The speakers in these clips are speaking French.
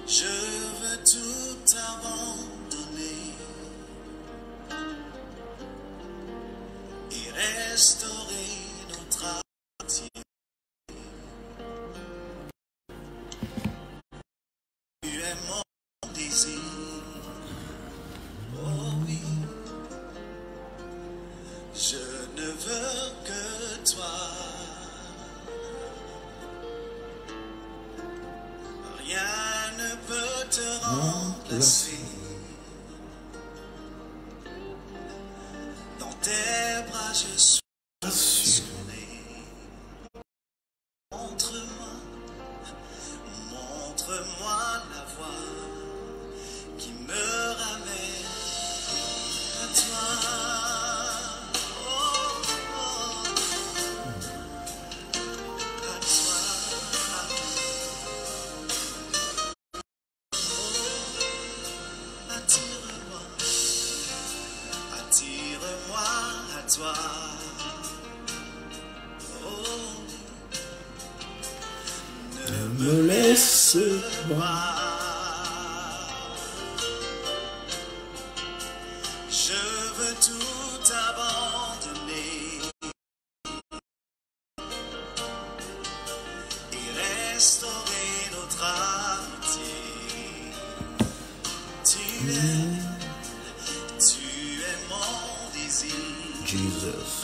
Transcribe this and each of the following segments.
Je veux tout abandonner et restaurer notre amitié. Tu es mon désir, oh oui. Je ne veux que toi. Rien ne peut te remplacer. Dans tes bras je suis assuré. Montre-moi la voie qui me ramène à toi. Oh, oh, à toi. Attire-moi à toi. Oh, ne me laisse pas. Je veux tout abandonner et restaurer notre amitié. Tu es mon désir. Jesus.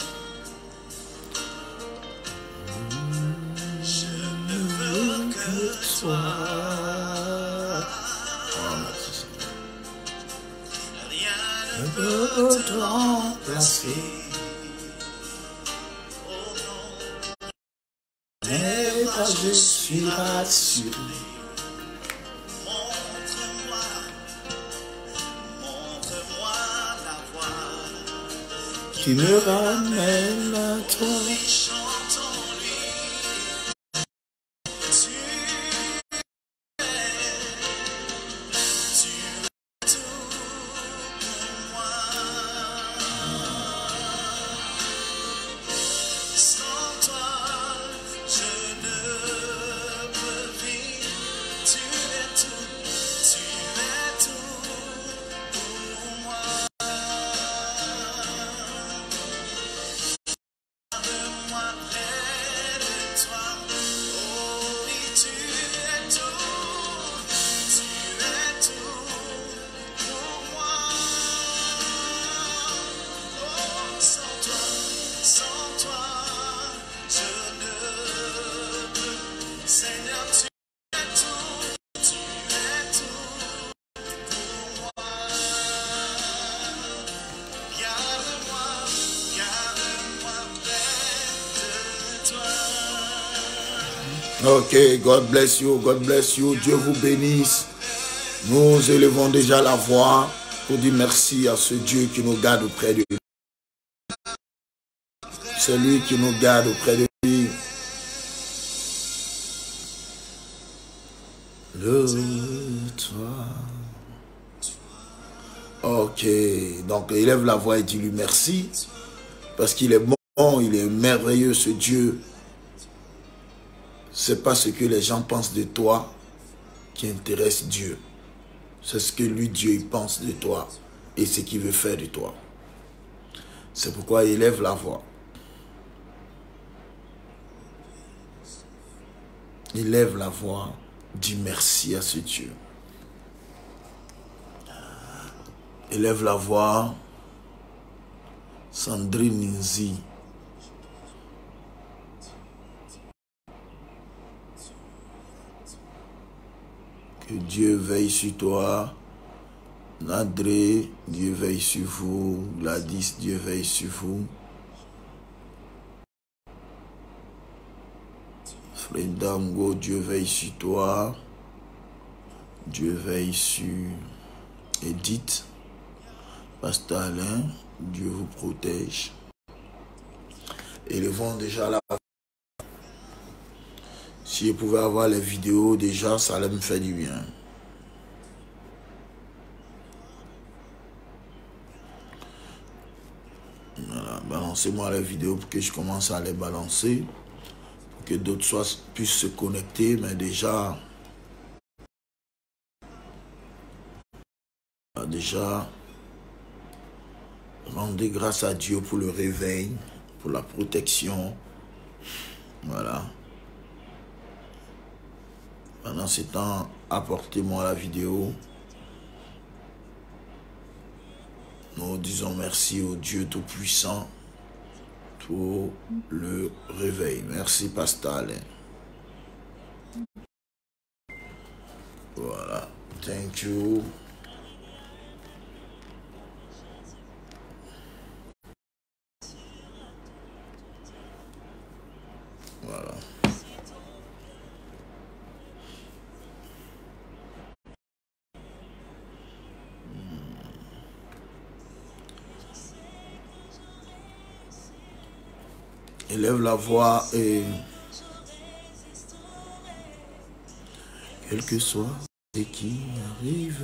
Je ne veux que toi. Rien ne peut te remplacer. Oh non, tes bras je suis rassuré. Montre-moi la voie Qui me ramène à toi. Ok, God bless you, God bless you. Dieu vous bénisse. Nous élevons déjà la voix pour dire merci à ce Dieu qui nous garde auprès de lui. C'est lui qui nous garde auprès de lui. Le toi. Ok, donc élève la voix et dis-lui merci. Parce qu'il est bon, il est merveilleux ce Dieu. C'est pas ce que les gens pensent de toi qui intéresse Dieu. C'est ce que lui, Dieu, il pense de toi et ce qu'il veut faire de toi. C'est pourquoi il élève la voix. Il lève la voix, dit merci à ce Dieu. Élève la voix, Sandrine Ninzi. Que Dieu veille sur toi. Nadré, Dieu veille sur vous. Gladys, Dieu veille sur vous. Fredango, Dieu veille sur toi. Dieu veille sur Edith. Pasteur Alain, Dieu vous protège. Élevons déjà la... Si je pouvais avoir les vidéos déjà, ça allait me faire du bien. Voilà, balancez-moi les vidéos pour que je commence à les balancer. Pour que d'autres puissent se connecter. Mais déjà, rendez grâce à Dieu pour le réveil, pour la protection. Voilà. Pendant ce temps, apportez-moi la vidéo. Nous disons merci au Dieu Tout-Puissant pour le réveil. Merci, Pasteur Alain. Voilà. Thank you. Voilà. Élève la voix et quel que soit ce qui arrive,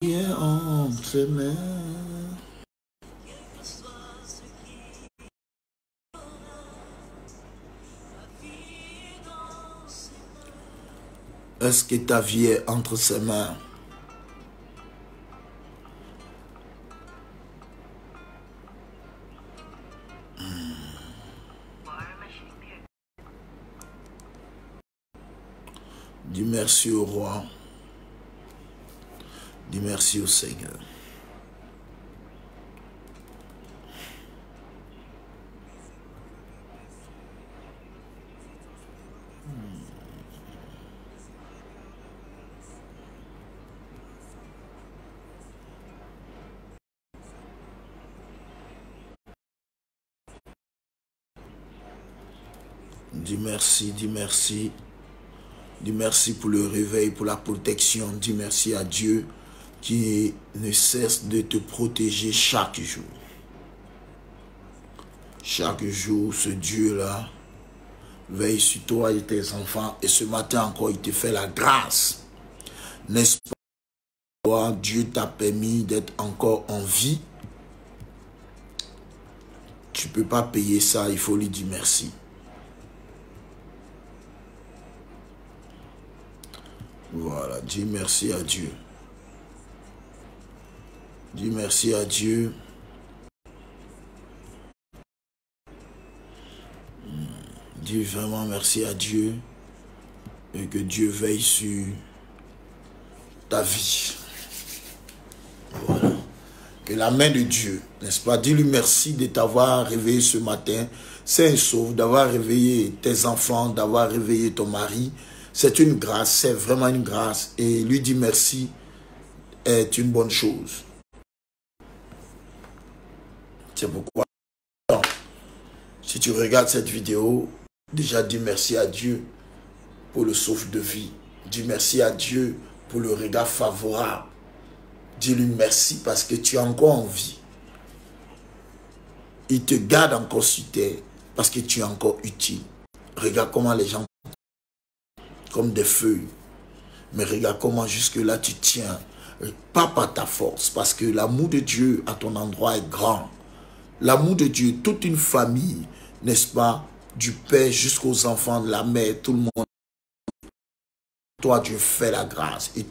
est entre ses mains. Est-ce que ta vie est entre ses mains? Dis merci au roi. Dis merci au Seigneur. Dis merci, dis merci. Dis merci pour le réveil, pour la protection. Dis merci à Dieu qui ne cesse de te protéger chaque jour. Chaque jour, ce Dieu-là veille sur toi et tes enfants. Et ce matin encore, il te fait la grâce. N'est-ce pas? Dieu t'a permis d'être encore en vie. Tu ne peux pas payer ça, il faut lui dire merci. Voilà, dis merci à Dieu. Dis merci à Dieu. Dis vraiment merci à Dieu. Et que Dieu veille sur ta vie. Voilà. Que la main de Dieu, n'est-ce pas? Dis-lui merci de t'avoir réveillé ce matin. C'est un sauve d'avoir réveillé tes enfants, d'avoir réveillé ton mari. C'est une grâce, c'est vraiment une grâce. Et lui dire merci est une bonne chose. C'est pourquoi, si tu regardes cette vidéo, déjà dis merci à Dieu pour le souffle de vie. Dis merci à Dieu pour le regard favorable. Dis-lui merci parce que tu es encore en vie. Il te garde encore sur terre parce que tu es encore utile. Regarde comment les gens comme des feuilles. Mais regarde comment jusque-là tu tiens. Pas par ta force, parce que l'amour de Dieu à ton endroit est grand. L'amour de Dieu, toute une famille, n'est-ce pas, du père jusqu'aux enfants, de la mère, tout le monde. Toi, Dieu fait la grâce. Et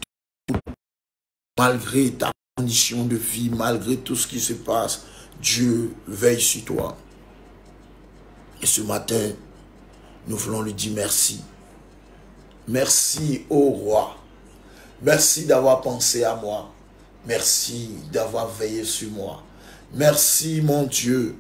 malgré ta condition de vie, malgré tout ce qui se passe, Dieu veille sur toi. Et ce matin, nous voulons lui dire merci. Merci au roi. Merci d'avoir pensé à moi. Merci d'avoir veillé sur moi. Merci mon Dieu,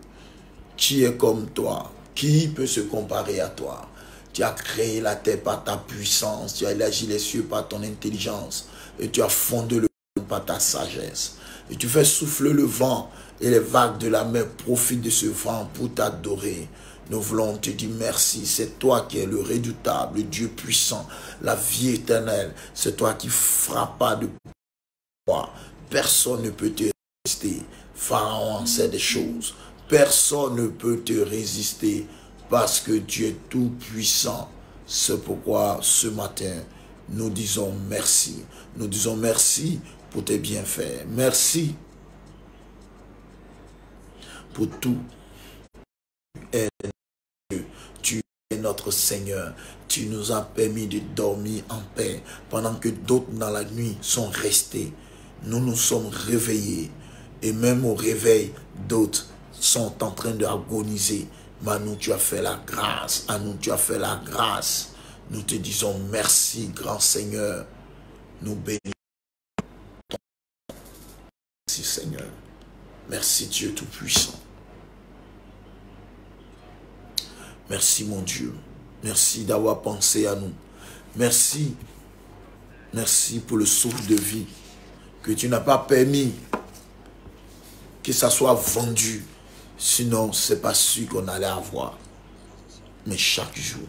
qui est comme toi. Qui peut se comparer à toi? Tu as créé la terre par ta puissance. Tu as élargi les cieux par ton intelligence. Et tu as fondé le par ta sagesse. Et tu fais souffler le vent et les vagues de la mer profitent de ce vent pour t'adorer. Nous voulons te dire merci. C'est toi qui es le redoutable, le Dieu puissant, la vie éternelle. C'est toi qui frappas de pouvoir. Personne ne peut te résister. Pharaon sait des choses. Personne ne peut te résister parce que tu es tout puissant. C'est pourquoi ce matin, nous disons merci. Nous disons merci pour tes bienfaits. Merci pour tout. Tu es notre Seigneur. Tu nous as permis de dormir en paix pendant que d'autres dans la nuit sont restés. Nous nous sommes réveillés et même au réveil, d'autres sont en train d'agoniser. Mais à nous, tu as fait la grâce. À nous, tu as fait la grâce. Nous te disons merci, grand Seigneur. Nous bénissons. Merci, Seigneur. Merci, Dieu Tout-Puissant. Merci, mon Dieu. Merci d'avoir pensé à nous. Merci. Merci pour le souffle de vie que tu n'as pas permis que ça soit vendu. Sinon, ce n'est pas sûr qu'on allait avoir. Mais chaque jour,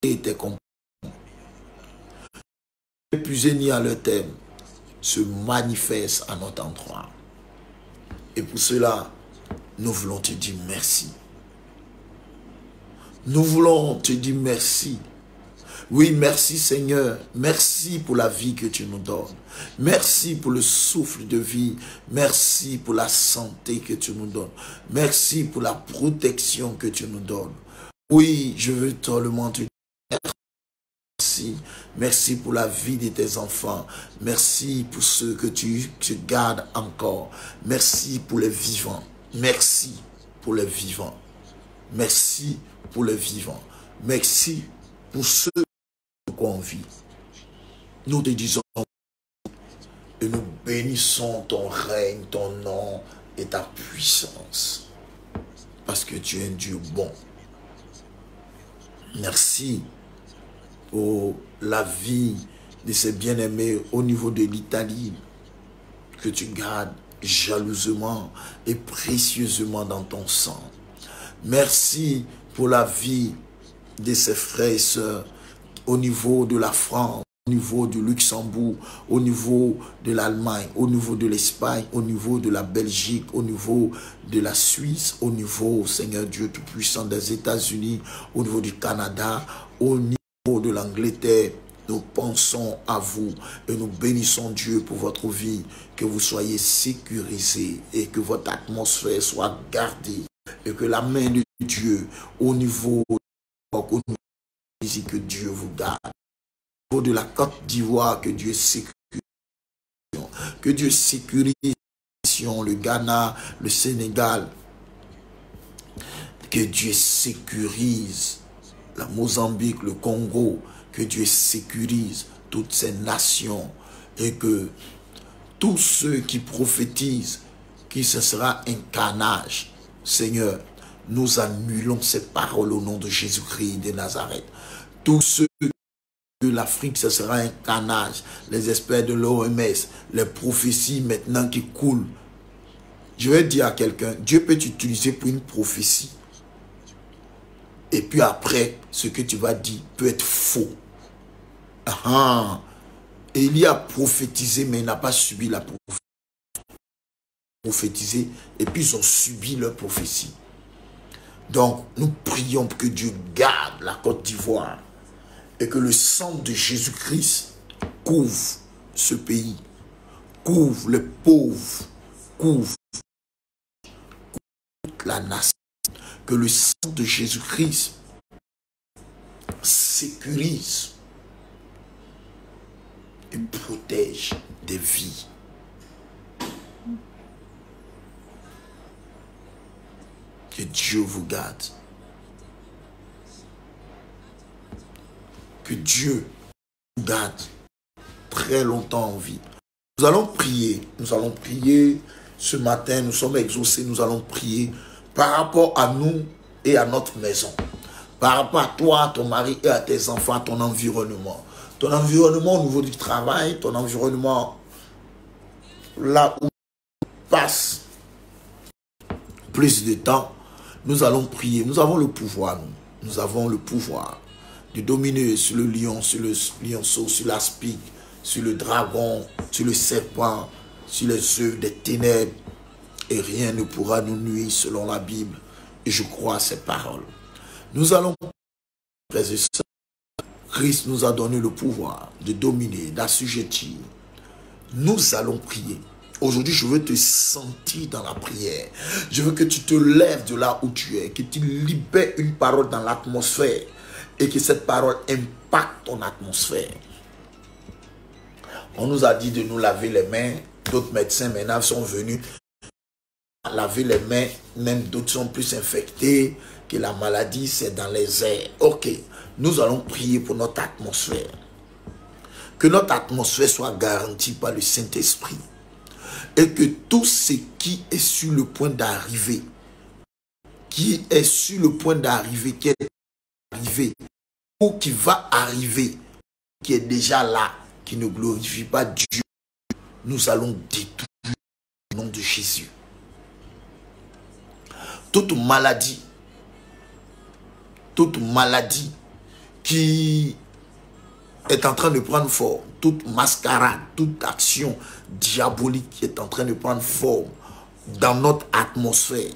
tes compagnons, épuisés ni à leur thème, se manifestent à notre endroit. Et pour cela, nous voulons te dire merci. Nous voulons te dire merci. Oui, merci Seigneur. Merci pour la vie que tu nous donnes. Merci pour le souffle de vie. Merci pour la santé que tu nous donnes. Merci pour la protection que tu nous donnes. Oui, je veux tellement te dire merci. Merci pour la vie de tes enfants. Merci pour ceux que tu gardes encore. Merci pour les vivants. Merci pour les vivants. Merci pour les vivants. Merci pour ceux qu'on vit. Nous te disons et nous bénissons ton règne, ton nom et ta puissance. Parce que tu es un Dieu bon. Merci pour la vie de ces bien-aimés au niveau de l'Italie que tu gardes jalousement et précieusement dans ton sang. Merci pour la vie de ses frères et sœurs au niveau de la France, au niveau du Luxembourg, au niveau de l'Allemagne, au niveau de l'Espagne, au niveau de la Belgique, au niveau de la Suisse, au niveau, Seigneur Dieu Tout-Puissant, des États-Unis, au niveau du Canada, au niveau de l'Angleterre. Nous pensons à vous et nous bénissons Dieu pour votre vie, que vous soyez sécurisés et que votre atmosphère soit gardée et que la main de Dieu au niveau que Dieu vous garde. Au niveau de la Côte d'Ivoire, que Dieu sécurise. Que Dieu sécurise le Ghana, le Sénégal. Que Dieu sécurise la Mozambique, le Congo. Que Dieu sécurise toutes ces nations. Et que tous ceux qui prophétisent, que ce sera un carnage. Seigneur, nous annulons ces paroles au nom de Jésus-Christ de Nazareth. Tous ceux de l'Afrique, ce sera un carnage. Les experts de l'OMS, les prophéties maintenant qui coulent. Je vais dire à quelqu'un, Dieu peut t'utiliser pour une prophétie. Et puis après, ce que tu vas dire peut être faux. Élie a prophétisé, mais il n'a pas subi la prophétie. Prophétisé, et puis ils ont subi leur prophétie. Donc, nous prions que Dieu garde la Côte d'Ivoire et que le sang de Jésus-Christ couvre ce pays, couvre les pauvres, couvre toute la nation. Que le sang de Jésus-Christ sécurise et protège des vies. Que Dieu vous garde. Que Dieu vous garde très longtemps en vie. Nous allons prier. Nous allons prier ce matin. Nous sommes exaucés. Nous allons prier par rapport à nous et à notre maison. Par rapport à toi, à ton mari et à tes enfants, à ton environnement. ton environnement au niveau du travail, ton environnement là où tu passes plus de temps, nous allons prier. Nous avons le pouvoir, nous avons le pouvoir de dominer sur le lion, sur le lionceau, sur l'aspic, sur le dragon, sur le serpent, sur les œuvres des ténèbres. Et rien ne pourra nous nuire selon la Bible. Et je crois à ces paroles. Nous allons, frères et sœurs, Christ nous a donné le pouvoir de dominer, d'assujettir. Nous allons prier. Aujourd'hui, je veux te sentir dans la prière. Je veux que tu te lèves de là où tu es, que tu libères une parole dans l'atmosphère et que cette parole impacte ton atmosphère. On nous a dit de nous laver les mains. D'autres médecins maintenant sont venus laver les mains. Même d'autres sont plus infectés, que la maladie c'est dans les airs. Ok, nous allons prier pour notre atmosphère. Que notre atmosphère soit garantie par le Saint-Esprit. Et que tout ce qui est sur le point d'arriver, qui est arrivé, ou qui va arriver, qui est déjà là, qui ne glorifie pas Dieu, nous allons détruire au nom de Jésus. Toute maladie qui est en train de prendre forme, toute mascarade, toute action diabolique qui est en train de prendre forme dans notre atmosphère,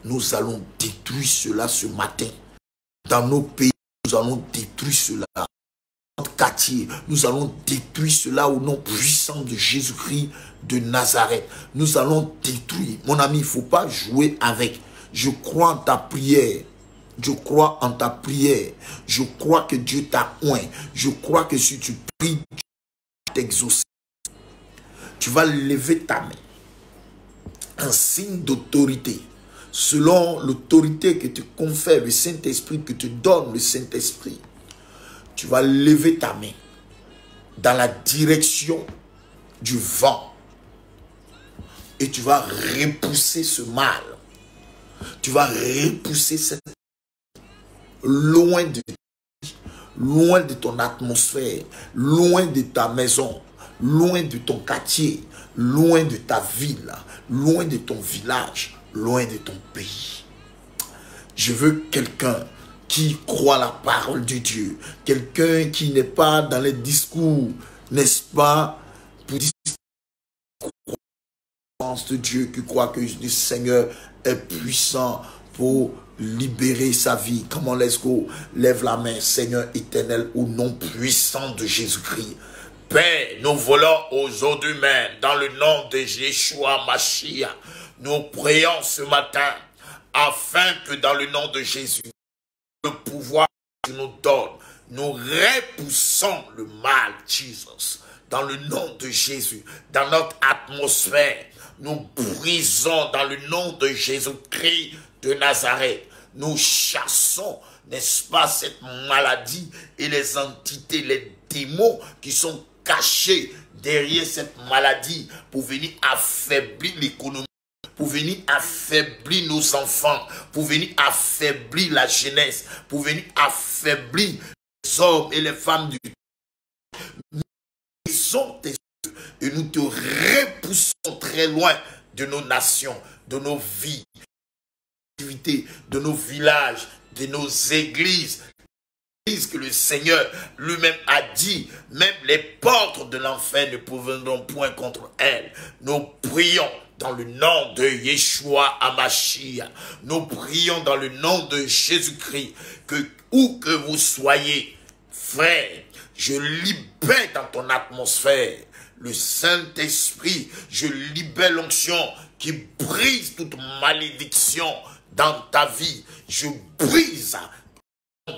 nous allons détruire cela ce matin. Dans nos pays, nous allons détruire cela. Dans notre quartier, nous allons détruire cela au nom puissant de Jésus-Christ de Nazareth. Nous allons détruire. Mon ami, il ne faut pas jouer avec. Je crois en ta prière. Je crois en ta prière. Je crois que Dieu t'a oint. Je crois que si tu pries, Dieu t'exauce. Tu vas lever ta main. Un signe d'autorité. Selon l'autorité que te confère le Saint-Esprit, que te donne le Saint-Esprit. Tu vas lever ta main dans la direction du vent. Et tu vas repousser ce mal. Tu vas repousser cette loin de ton atmosphère, loin de ta maison, loin de ton quartier, loin de ta ville, loin de ton village, loin de ton pays. Je veux quelqu'un qui croit la parole de Dieu, quelqu'un qui n'est pas dans les discours, n'est-ce pas, pour dire de Dieu, qui croit que le Seigneur est puissant pour libérer sa vie. Comment let's go? Lève la main, Seigneur éternel, au nom puissant de Jésus-Christ. Père, nous voulons aujourd'hui même, dans le nom de Yeshua Mashiach, nous prions ce matin, afin que dans le nom de Jésus, le pouvoir que nous donne, nous repoussons le mal, Jesus. Dans le nom de Jésus, dans notre atmosphère, nous brisons dans le nom de Jésus-Christ de Nazareth. Nous chassons, n'est-ce pas, cette maladie et les entités, les démons qui sont cachés derrière cette maladie pour venir affaiblir l'économie, pour venir affaiblir nos enfants, pour venir affaiblir la jeunesse, pour venir affaiblir les hommes et les femmes du temps. Nous sommes tes yeux et nous te repoussons très loin de nos nations, de nos vies, de nos villages, de nos églises. Que le Seigneur lui-même a dit, même les portes de l'enfer ne pourront point contre elle. Nous prions dans le nom de Yeshua Hamashiach. Nous prions dans le nom de Jésus-Christ, que où que vous soyez, frère, je libère dans ton atmosphère le Saint-Esprit, je libère l'onction qui brise toute malédiction dans ta vie. Je brise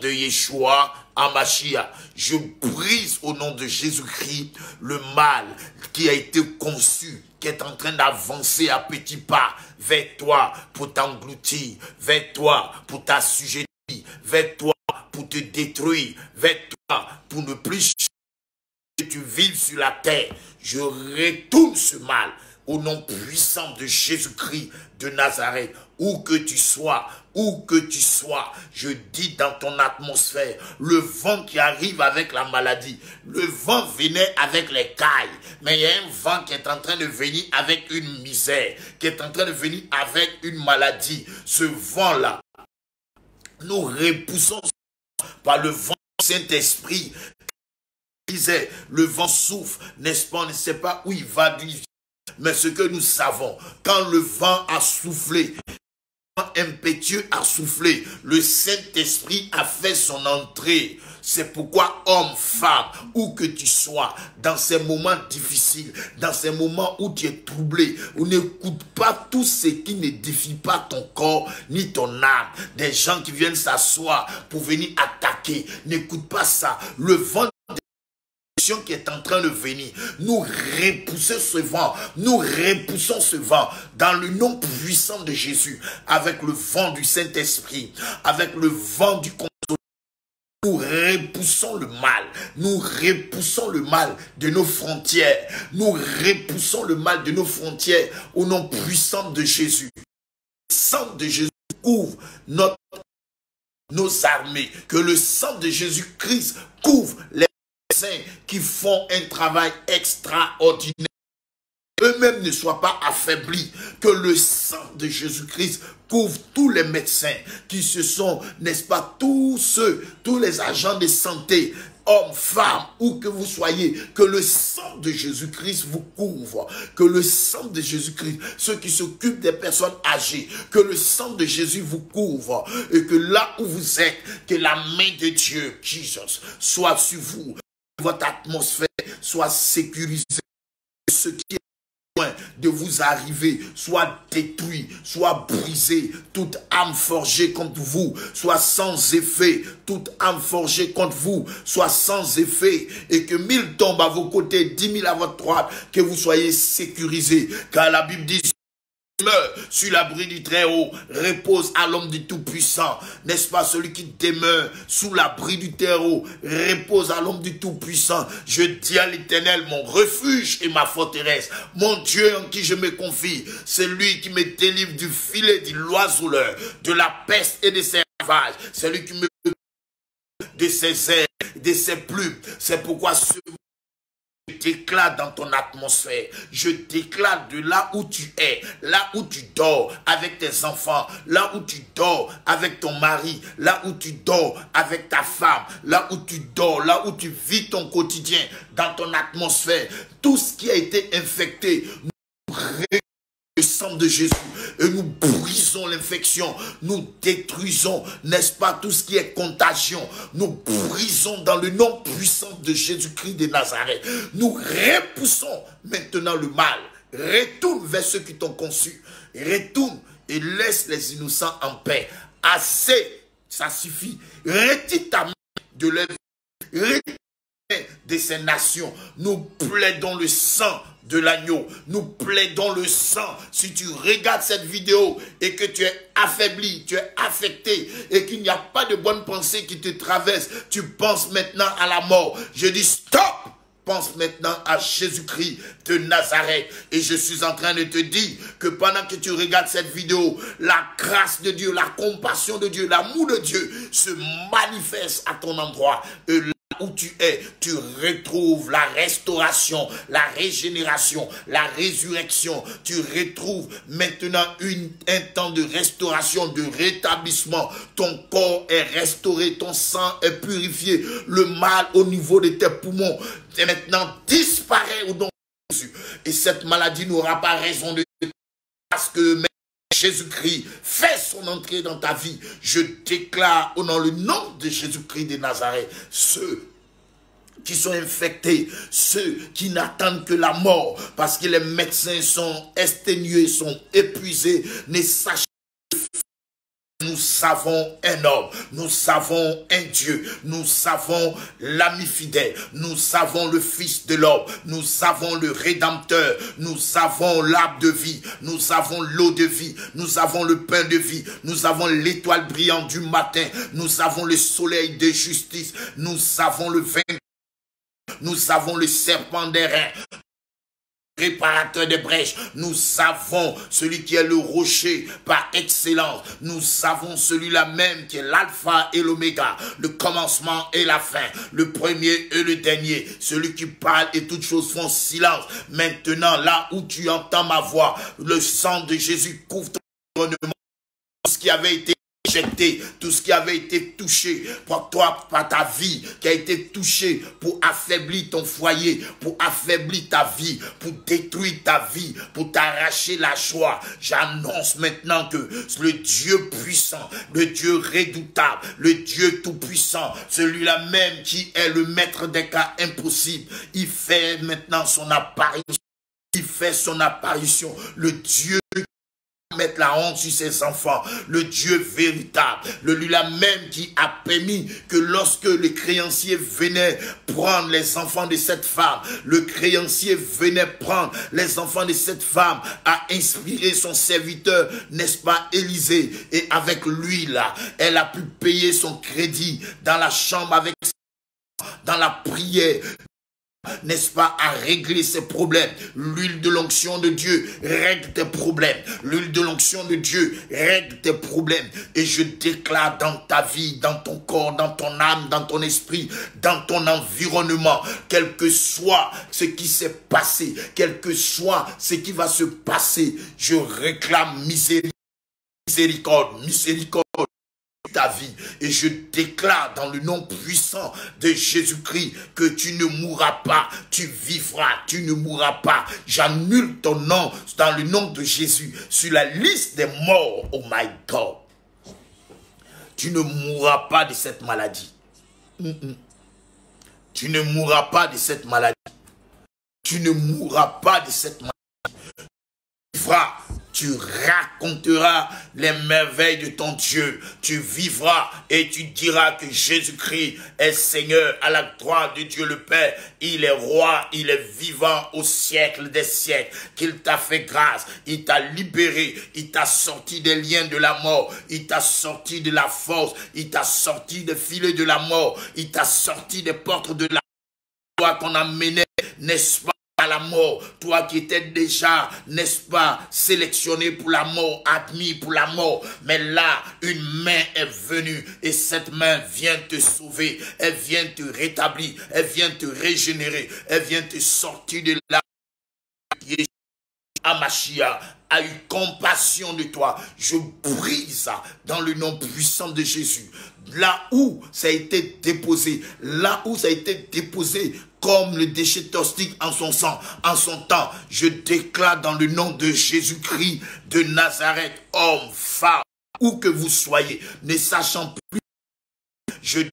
de Yeshua Hamashiach. Je brise au nom de Jésus-Christ le mal qui a été conçu, qui est en train d'avancer à petits pas vers toi pour t'engloutir, vers toi pour t'assujettir, vers toi pour te détruire, vers toi pour ne plus que tu vives sur la terre. Je retourne ce mal au nom puissant de Jésus-Christ de Nazareth. où que tu sois, je dis dans ton atmosphère, le vent qui arrive avec la maladie, le vent venait avec les cailles, mais il y a un vent qui est en train de venir avec une misère, qui est en train de venir avec une maladie. Ce vent-là, nous repoussons par le vent du Saint-Esprit. Le vent souffle, n'est-ce pas? On ne sait pas où il va, mais ce que nous savons, quand le vent a soufflé, impétueux a soufflé, le Saint-Esprit a fait son entrée. C'est pourquoi, homme, femme, où que tu sois, dans ces moments difficiles, dans ces moments où tu es troublé, où n'écoute pas tout ce qui n'édifie pas ton corps ni ton âme. Des gens qui viennent s'asseoir pour venir attaquer, n'écoute pas ça. Le vent qui est en train de venir, nous repoussons ce vent, dans le nom puissant de Jésus, avec le vent du Saint-Esprit, avec le vent du consolateur. Nous repoussons le mal de nos frontières, au nom puissant de Jésus. Le sang de Jésus couvre nos armées, que le sang de Jésus-Christ couvre les qui font un travail extraordinaire. Eux-mêmes ne soient pas affaiblis. Que le sang de Jésus-Christ couvre tous les médecins qui se sont, n'est-ce pas, tous les agents de santé, hommes, femmes, où que vous soyez, que le sang de Jésus-Christ vous couvre, que le sang de Jésus-Christ, ceux qui s'occupent des personnes âgées, que le sang de Jésus vous couvre, et que là où vous êtes, que la main de Dieu, Jesus, soit sur vous, votre atmosphère soit sécurisée, ce qui est loin de vous arriver soit détruit, soit brisé, toute âme forgée contre vous soit sans effet, toute âme forgée contre vous soit sans effet, et que 1000 tombent à vos côtés, 10 000 à votre droite, que vous soyez sécurisés, car la Bible dit: demeure sur l'abri du Très-Haut, repose à l'homme du Tout-Puissant. N'est-ce pas? Celui qui demeure sous l'abri du Très-Haut, repose à l'homme du Tout-Puissant. Je dis à l'Éternel, mon refuge et ma forteresse, mon Dieu en qui je me confie, c'est lui qui me délivre du filet de l'oiseleur, de la peste et de ses ravages. C'est lui qui me de ses ailes, de ses plumes. C'est pourquoi je déclare dans ton atmosphère, je déclare de là où tu es, là où tu dors avec tes enfants, là où tu dors avec ton mari, là où tu dors avec ta femme, là où tu dors, là où tu vis ton quotidien, dans ton atmosphère, tout ce qui a été infecté, le sang de Jésus, et nous brisons l'infection, nous détruisons, n'est-ce pas, tout ce qui est contagion, nous brisons dans le nom puissant de Jésus-Christ de Nazareth, nous repoussons maintenant le mal. Retourne vers ceux qui t'ont conçu, retourne et laisse les innocents en paix. Assez, ça suffit. Retire ta main de leur vie, de ces nations. Nous plaidons le sang de l'agneau, nous plaidons le sang. Si tu regardes cette vidéo et que tu es affaibli, tu es affecté et qu'il n'y a pas de bonne pensée qui te traverse, tu penses maintenant à la mort. Je dis stop! Pense maintenant à Jésus-Christ de Nazareth. Et je suis en train de te dire que pendant que tu regardes cette vidéo, la grâce de Dieu, la compassion de Dieu, l'amour de Dieu se manifeste à ton endroit. Et là où tu es, tu retrouves la restauration, la régénération, la résurrection. Tu retrouves maintenant un temps de restauration, de rétablissement. Ton corps est restauré, ton sang est purifié. Le mal au niveau de tes poumons est maintenant disparaît au nom de Jésus. Et cette maladie n'aura pas raison de parce que Jésus-Christ fait son entrée dans ta vie. Je déclare au nom, le nom de Jésus-Christ de Nazareth, ceux qui sont infectés, ceux qui n'attendent que la mort, parce que les médecins sont exténués, sont épuisés, ne sachent. Nous savons un homme, nous savons un Dieu, nous savons l'ami fidèle, nous savons le Fils de l'homme, nous savons le Rédempteur, nous savons l'arbre de vie, nous avons l'eau de vie, nous avons le pain de vie, nous avons l'étoile brillante du matin, nous avons le soleil de justice, nous avons le vin, nous avons le serpent des reins. réparateur des brèches. Nous avons celui qui est le rocher par excellence. Nous avons celui-là même qui est l'alpha et l'oméga, le commencement et la fin, le premier et le dernier, celui qui parle et toutes choses font silence. Maintenant, là où tu entends ma voix, le sang de Jésus couvre ton environnement. Tout ce qui avait été injecté, tout ce qui avait été touché par toi, par ta vie, qui a été touché pour affaiblir ton foyer, pour affaiblir ta vie, pour détruire ta vie, pour t'arracher la joie. J'annonce maintenant que le Dieu puissant, le Dieu redoutable, le Dieu tout-puissant, celui-là même qui est le maître des cas impossibles, il fait maintenant son apparition. Il fait son apparition. Le Dieu mettre la honte sur ses enfants, le Dieu véritable, le lui-là même qui a permis que lorsque le créancier venait prendre les enfants de cette femme, le créancier venait prendre les enfants de cette femme, a inspiré son serviteur, n'est-ce pas, Élisée, et avec lui là, elle a pu payer son crédit dans la chambre avec dans la prière, n'est-ce pas, à régler ses problèmes. L'huile de l'onction de Dieu règle tes problèmes. L'huile de l'onction de Dieu règle tes problèmes. Et je déclare dans ta vie, dans ton corps, dans ton âme, dans ton esprit, dans ton environnement, quel que soit ce qui s'est passé, quel que soit ce qui va se passer, je réclame miséricorde, miséricorde ta vie, et je déclare dans le nom puissant de Jésus-Christ que tu ne mourras pas, tu vivras, tu ne mourras pas. J'annule ton nom dans le nom de Jésus sur la liste des morts. Oh my God, tu ne mourras pas de cette maladie. Tu ne mourras pas de cette maladie. Tu ne mourras pas de cette maladie. Tu vivras. Tu raconteras les merveilles de ton Dieu. Tu vivras et tu diras que Jésus-Christ est Seigneur à la droite de Dieu le Père. Il est roi, il est vivant au siècle des siècles. Qu'il t'a fait grâce, il t'a libéré, il t'a sorti des liens de la mort, il t'a sorti de la force, il t'a sorti des filets de la mort, il t'a sorti des portes de la mort qu'on a mené, n'est-ce pas, à la mort, toi qui étais déjà, n'est-ce pas, sélectionné pour la mort, admis pour la mort, mais là, une main est venue et cette main vient te sauver, elle vient te rétablir, elle vient te régénérer, elle vient te sortir de là. Amashia a eu compassion de toi. Je brise dans le nom puissant de Jésus. Là où ça a été déposé, là où ça a été déposé comme le déchet toxique en son sang, en son temps, je déclare dans le nom de Jésus-Christ de Nazareth, homme, femme, où que vous soyez, ne sachant plus, je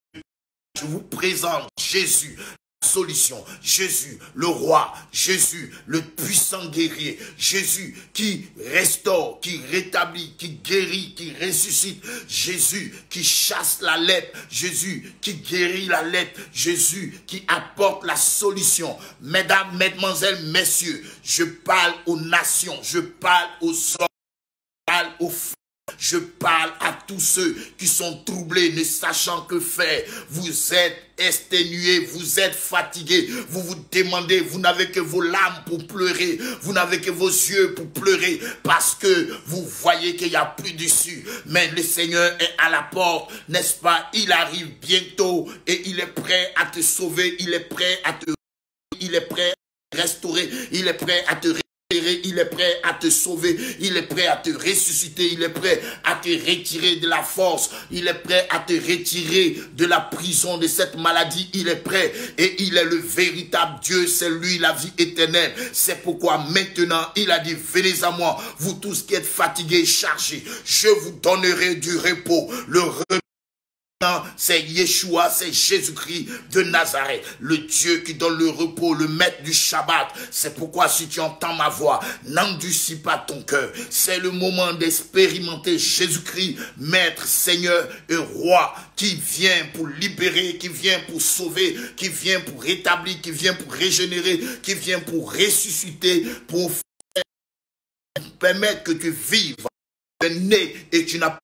vous présente Jésus, solution, Jésus le roi, Jésus le puissant guerrier, Jésus qui restaure, qui rétablit, qui guérit, qui ressuscite, Jésus qui chasse la lèpre, Jésus qui guérit la lèpre, Jésus qui apporte la solution. Mesdames, mesdemoiselles, messieurs, je parle aux nations, je parle aux hommes, je parle aux femmes. Je parle à tous ceux qui sont troublés, ne sachant que faire. Vous êtes exténués, vous êtes fatigués, vous vous demandez, vous n'avez que vos larmes pour pleurer, vous n'avez que vos yeux pour pleurer, parce que vous voyez qu'il n'y a plus d'issue. Mais le Seigneur est à la porte, n'est-ce pas? Il arrive bientôt et il est prêt à te sauver, il est prêt à te restaurer, il est prêt à te il est prêt à te sauver, il est prêt à te ressusciter, il est prêt à te retirer de la force, il est prêt à te retirer de la prison de cette maladie, il est prêt et il est le véritable Dieu, c'est lui la vie éternelle. C'est pourquoi maintenant il a dit, venez à moi, vous tous qui êtes fatigués, chargés, je vous donnerai du repos. Le repos, c'est Yeshua, c'est Jésus-Christ de Nazareth, le Dieu qui donne le repos, le maître du Shabbat. C'est pourquoi si tu entends ma voix, n'endurcis pas ton cœur. C'est le moment d'expérimenter Jésus-Christ, maître, Seigneur et roi, qui vient pour libérer, qui vient pour sauver, qui vient pour rétablir, qui vient pour régénérer, qui vient pour ressusciter, pour permettre que tu vives. Tu es né et tu n'as pas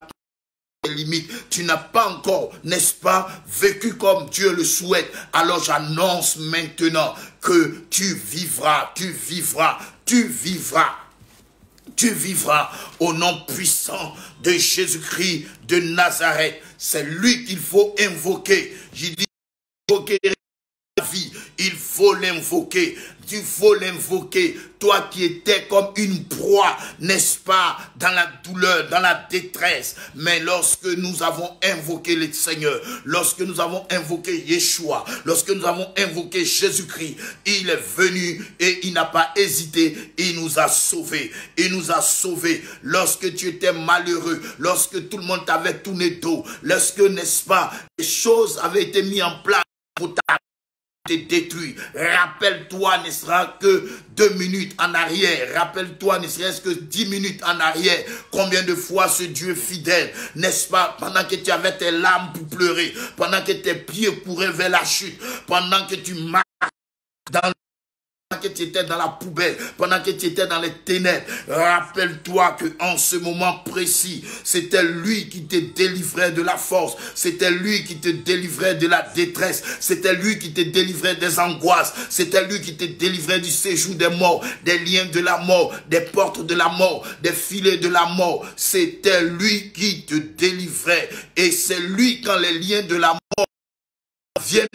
limites, tu n'as pas encore, n'est-ce pas, vécu comme Dieu le souhaite. Alors j'annonce maintenant que tu vivras, tu vivras, tu vivras. Tu vivras au nom puissant de Jésus-Christ de Nazareth. C'est lui qu'il faut invoquer. J'ai dit invoquer la vie. Il faut l'invoquer. Il faut l'invoquer. Toi qui étais comme une proie, n'est-ce pas, dans la douleur, dans la détresse. Mais lorsque nous avons invoqué le Seigneur, lorsque nous avons invoqué Yeshua, lorsque nous avons invoqué Jésus-Christ, il est venu et il n'a pas hésité. Il nous a sauvés. Il nous a sauvés. Lorsque tu étais malheureux, lorsque tout le monde t'avait tourné dos, lorsque, n'est-ce pas, les choses avaient été mises en place pour ta détruit. Rappelle-toi, ne sera que 2 minutes en arrière. Rappelle-toi, ne serait-ce que 10 minutes en arrière. Combien de fois ce Dieu fidèle, n'est-ce pas, pendant que tu avais tes larmes pour pleurer, pendant que tes pieds couraient vers la chute, pendant que tu marches dans que tu étais dans la poubelle, pendant que tu étais dans les ténèbres, rappelle-toi que en ce moment précis, c'était lui qui te délivrait de la force, c'était lui qui te délivrait de la détresse, c'était lui qui te délivrait des angoisses, c'était lui qui te délivrait du séjour des morts, des liens de la mort, des portes de la mort, des filets de la mort. C'était lui qui te délivrait, et c'est lui, quand les liens de la mort viennent,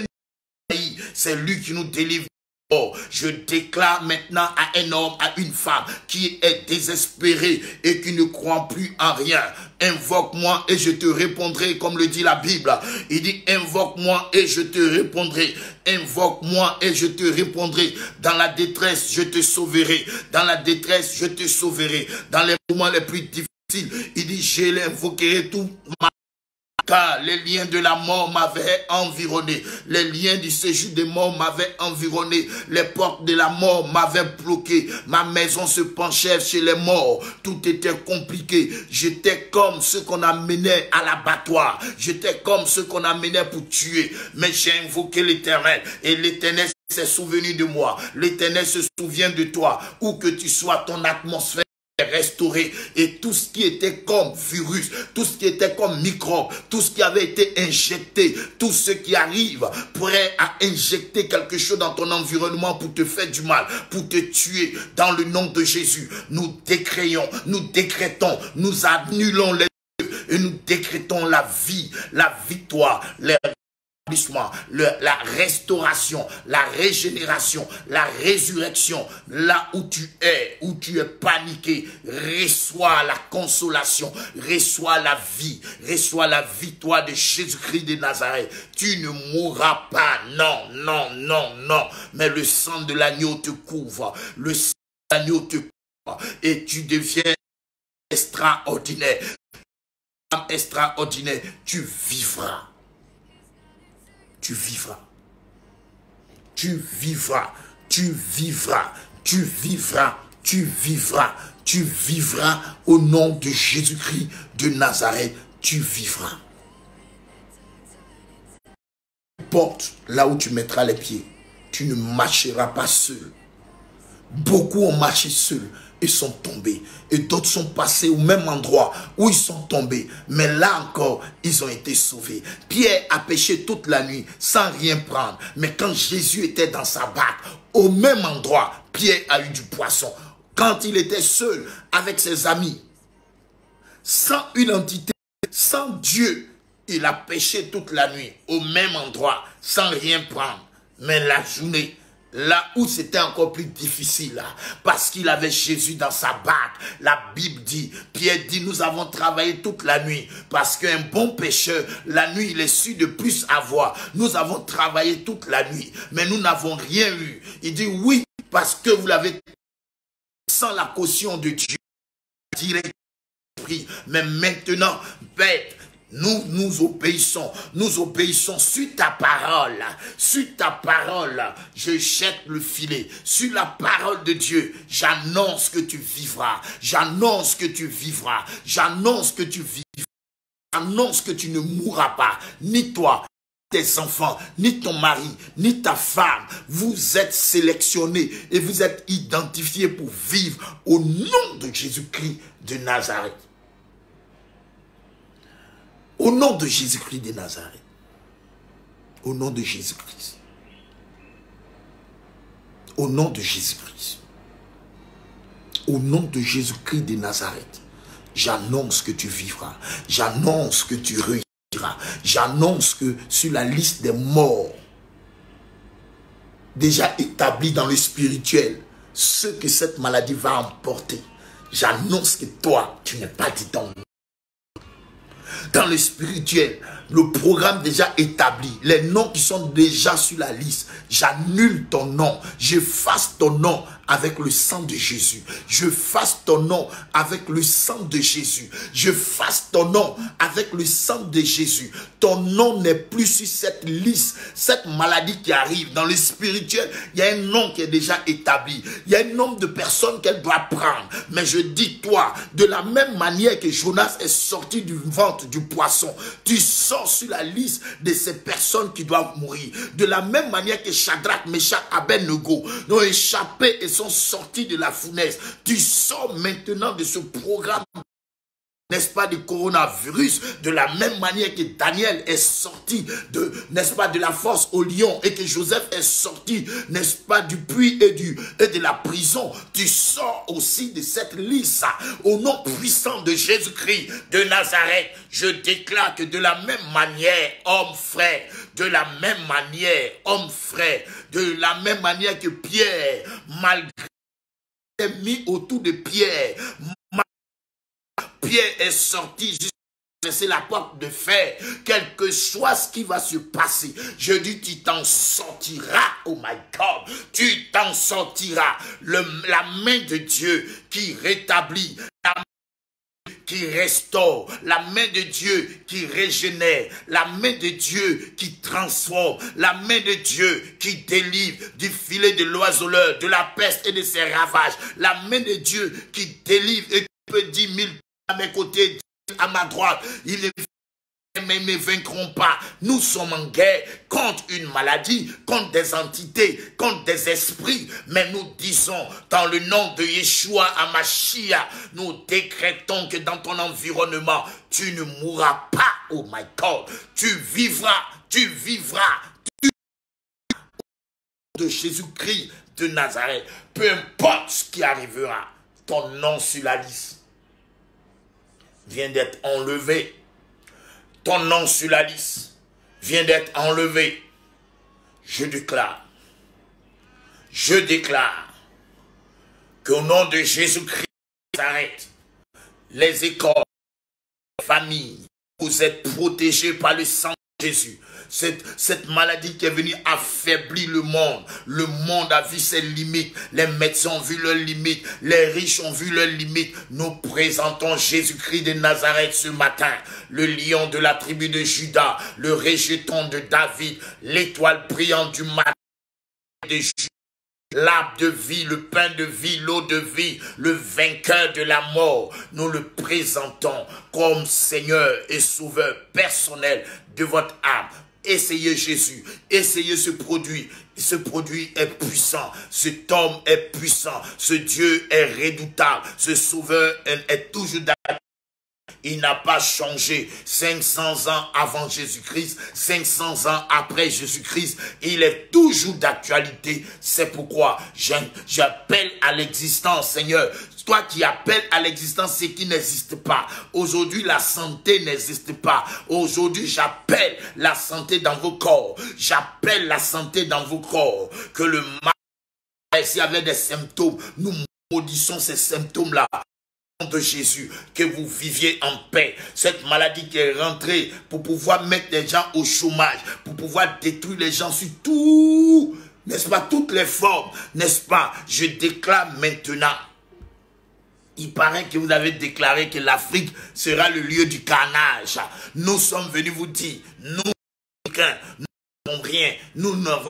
c'est lui qui nous délivre. Oh, je déclare maintenant à un homme, à une femme qui est désespéré et qui ne croit plus en rien. Invoque-moi et je te répondrai, comme le dit la Bible. Il dit, invoque-moi et je te répondrai. Invoque-moi et je te répondrai. Dans la détresse, je te sauverai. Dans la détresse, je te sauverai. Dans les moments les plus difficiles, il dit, je l'invoquerai tout ma... Car les liens de la mort m'avaient environné. Les liens du séjour des morts m'avaient environné. Les portes de la mort m'avaient bloqué. Ma maison se penchait chez les morts. Tout était compliqué. J'étais comme ceux qu'on amenait à l'abattoir. J'étais comme ceux qu'on amenait pour tuer. Mais j'ai invoqué l'Éternel. Et l'Éternel s'est souvenu de moi. L'Éternel se souvient de toi. Où que tu sois, ton atmosphère restauré, et tout ce qui était comme virus, tout ce qui était comme microbe, tout ce qui avait été injecté, tout ce qui arrive prêt à injecter quelque chose dans ton environnement pour te faire du mal, pour te tuer, dans le nom de Jésus, nous décréons, nous décrétons, nous annulons les dieux et nous décrétons la vie, la victoire, la restauration, la régénération, la résurrection. Là où tu es paniqué, reçois la consolation, reçois la victoire de Jésus-Christ de Nazareth. Tu ne mourras pas, non, non, non, non, mais le sang de l'agneau te couvre, le sang de l'agneau te couvre, et tu deviens extraordinaire, extraordinaire, tu vivras. Tu vivras, tu vivras, tu vivras, tu vivras, tu vivras, tu vivras au nom de Jésus-Christ de Nazareth, tu vivras. Porte là où tu mettras les pieds, tu ne marcheras pas seul. Beaucoup ont marché seuls et sont tombés. Et d'autres sont passés au même endroit où ils sont tombés. Mais là encore, ils ont été sauvés. Pierre a pêché toute la nuit sans rien prendre. Mais quand Jésus était dans sa barque, au même endroit, Pierre a eu du poisson. Quand il était seul avec ses amis, sans une entité, sans Dieu, il a pêché toute la nuit au même endroit sans rien prendre. Mais la journée, là où c'était encore plus difficile, parce qu'il avait Jésus dans sa barque, la Bible dit, Pierre dit, nous avons travaillé toute la nuit, parce qu'un bon pêcheur, la nuit, il est sûr de plus avoir. Nous avons travaillé toute la nuit, mais nous n'avons rien eu. Il dit, oui, parce que vous l'avez sans la caution de Dieu, direct, mais maintenant, bête, nous obéissons sur ta parole, je jette le filet, sur la parole de Dieu, j'annonce que tu vivras, j'annonce que tu vivras, j'annonce que tu vivras, j'annonce que tu ne mourras pas, ni toi, tes enfants, ni ton mari, ni ta femme, vous êtes sélectionnés et vous êtes identifiés pour vivre au nom de Jésus-Christ de Nazareth. Au nom de Jésus-Christ de Nazareth. Au nom de Jésus-Christ. Au nom de Jésus-Christ. Au nom de Jésus-Christ de Nazareth. J'annonce que tu vivras. J'annonce que tu réussiras. J'annonce que sur la liste des morts, déjà établis dans le spirituel, ceux que cette maladie va emporter, j'annonce que toi, tu n'es pas dedans. Dans le spirituel, le programme déjà établi, les noms qui sont déjà sur la liste, j'annule ton nom, j'efface ton nom avec le sang de Jésus. Je fasse ton nom avec le sang de Jésus. Je fasse ton nom avec le sang de Jésus. Ton nom n'est plus sur cette liste, cette maladie qui arrive. Dans le spirituel, il y a un nom qui est déjà établi. Il y a un nombre de personnes qu'elle doit prendre. Mais je dis toi, de la même manière que Jonas est sorti du ventre du poisson, tu sors sur la liste de ces personnes qui doivent mourir. De la même manière que Shadrach, Meshach, Abednego ont échappé et sont sortis de la fournaise. Tu sors maintenant de ce programme, n'est-ce pas, du coronavirus, de la même manière que Daniel est sorti de, n'est-ce pas, de la force au lion, et que Joseph est sorti, n'est-ce pas, du puits et de la prison. Tu sors aussi de cette liste. Au nom puissant de Jésus-Christ de Nazareth, je déclare que de la même manière, homme frère, de la même manière, homme frère, de la même manière que Pierre, malgré mis autour de Pierre, Pierre est sorti jusqu'à la porte de fer. Quel que soit ce qui va se passer, je dis, tu t'en sortiras. Oh my God, tu t'en sortiras. La main de Dieu qui rétablit, la main qui restaure, la main de Dieu qui régénère, la main de Dieu qui transforme, la main de Dieu qui délivre du filet de l'oiseleur, de la peste et de ses ravages, la main de Dieu qui délivre et qui peut 10 000 à mes côtés, à ma droite, ils ne me vaincront pas. Nous sommes en guerre contre une maladie, contre des entités, contre des esprits. Mais nous disons, dans le nom de Yeshua Hamashiach, nous décrétons que dans ton environnement, tu ne mourras pas. Oh my God, tu vivras, tu vivras. De Jésus-Christ de Nazareth, peu importe ce qui arrivera, ton nom sur la liste vient d'être enlevé. Ton nom sur la liste vient d'être enlevé. Je déclare qu'au nom de Jésus-Christ, s'arrête. Les écoles, les familles, vous êtes protégés par le sang de Jésus. Cette maladie qui est venue affaiblir le monde. Le monde a vu ses limites. Les médecins ont vu leurs limites. Les riches ont vu leurs limites. Nous présentons Jésus-Christ de Nazareth ce matin. Le lion de la tribu de Juda. Le rejeton de David. L'étoile brillante du matin de Juda. L'arbre de vie, le pain de vie, l'eau de vie, le vainqueur de la mort. Nous le présentons comme Seigneur et Sauveur personnel de votre âme. Essayez Jésus, essayez ce produit. Ce produit est puissant, cet homme est puissant, ce Dieu est redoutable, ce Sauveur est toujours d'actualité. Il n'a pas changé 500 ans avant Jésus-Christ, 500 ans après Jésus-Christ, il est toujours d'actualité. C'est pourquoi j'appelle à l'existence, Seigneur. Toi qui appelles à l'existence ce qui n'existe pas. Aujourd'hui, la santé n'existe pas. Aujourd'hui, j'appelle la santé dans vos corps. J'appelle la santé dans vos corps. Que le mal, s'il y avait des symptômes, nous maudissons ces symptômes-là. Au nom de Jésus, que vous viviez en paix. Cette maladie qui est rentrée pour pouvoir mettre les gens au chômage, pour pouvoir détruire les gens sur tout, n'est-ce pas, toutes les formes, n'est-ce pas, je déclare maintenant. Il paraît que vous avez déclaré que l'Afrique sera le lieu du carnage. Nous sommes venus vous dire, nous n'avons rien, nous n'avons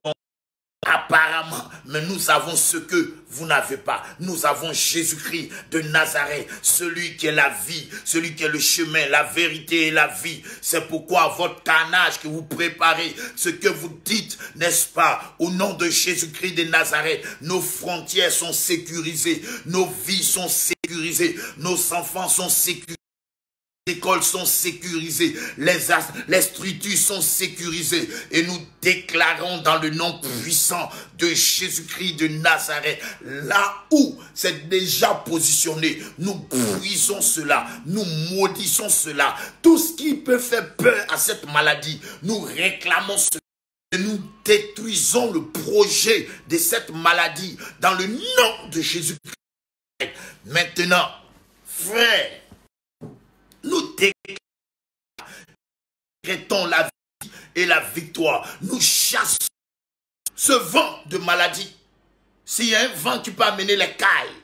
apparemment, mais nous avons ce que vous n'avez pas. Nous avons Jésus-Christ de Nazareth, celui qui est la vie, celui qui est le chemin, la vérité et la vie. C'est pourquoi votre carnage que vous préparez, ce que vous dites, n'est-ce pas, au nom de Jésus-Christ de Nazareth, nos frontières sont sécurisées, nos vies sont sécurisées, nos enfants sont sécurisés. écoles sont sécurisées, les structures sont sécurisées et nous déclarons dans le nom puissant de Jésus-Christ de Nazareth, là où c'est déjà positionné, nous brisons cela, nous maudissons cela. Tout ce qui peut faire peur à cette maladie, nous réclamons cela. Et nous détruisons le projet de cette maladie dans le nom de Jésus-Christ. Maintenant, frère, nous décrétons la vie et la victoire. Nous chassons ce vent de maladie. S'il y a un vent qui peut amener les cailles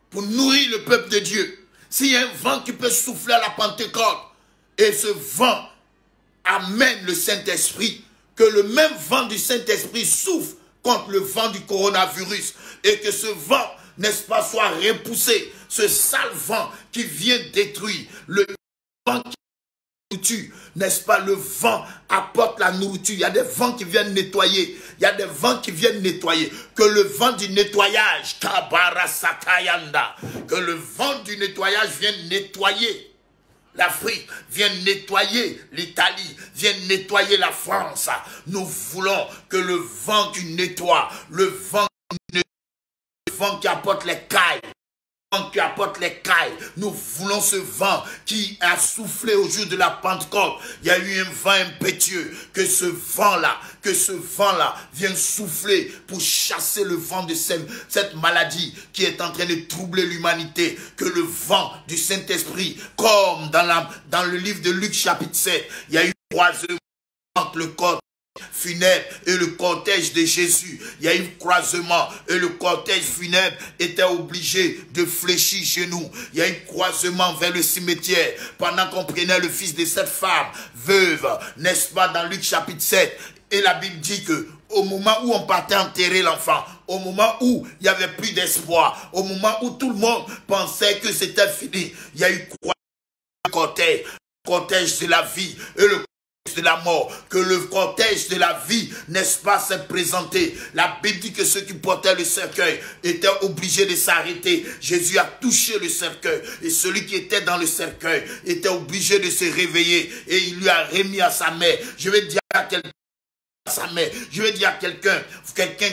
pour nourrir le peuple de Dieu, s'il y a un vent qui peut souffler à la Pentecôte, et ce vent amène le Saint-Esprit, que le même vent du Saint-Esprit souffle contre le vent du coronavirus, et que ce vent, n'est-ce pas, soit repoussé, ce sale vent qui vient détruire, le vent qui nourriture, n'est-ce pas, le vent apporte la nourriture, il y a des vents qui viennent nettoyer, il y a des vents qui viennent nettoyer, que le vent du nettoyage, que le vent du nettoyage vienne nettoyer l'Afrique, vienne nettoyer l'Italie, vienne nettoyer la France. Nous voulons que le vent qui nettoie, le vent qui apporte les cailles, qui apporte les cailles. Nous voulons ce vent qui a soufflé au jour de la Pentecôte. Il y a eu un vent impétueux. Que ce vent-là vienne souffler pour chasser le vent de cette maladie qui est en train de troubler l'humanité. Que le vent du Saint-Esprit, comme dans le livre de Luc chapitre 7, il y a eu croisement entre le corps funèbre et le cortège de Jésus. Il y a eu croisement et le cortège funèbre était obligé de fléchir genoux. Il y a eu croisement vers le cimetière pendant qu'on prenait le fils de cette femme veuve, n'est-ce pas, dans Luc chapitre 7. Et la Bible dit que au moment où on partait enterrer l'enfant, au moment où il n'y avait plus d'espoir, au moment où tout le monde pensait que c'était fini, il y a eu le cortège de la vie et le de la mort, que le cortège de la vie, n'est-ce pas, s'est présenté. La Bible dit que ceux qui portaient le cercueil étaient obligés de s'arrêter. Jésus a touché le cercueil et celui qui était dans le cercueil était obligé de se réveiller et il lui a remis à sa mère. Je vais dire à quelqu'un, je vais dire à quelqu'un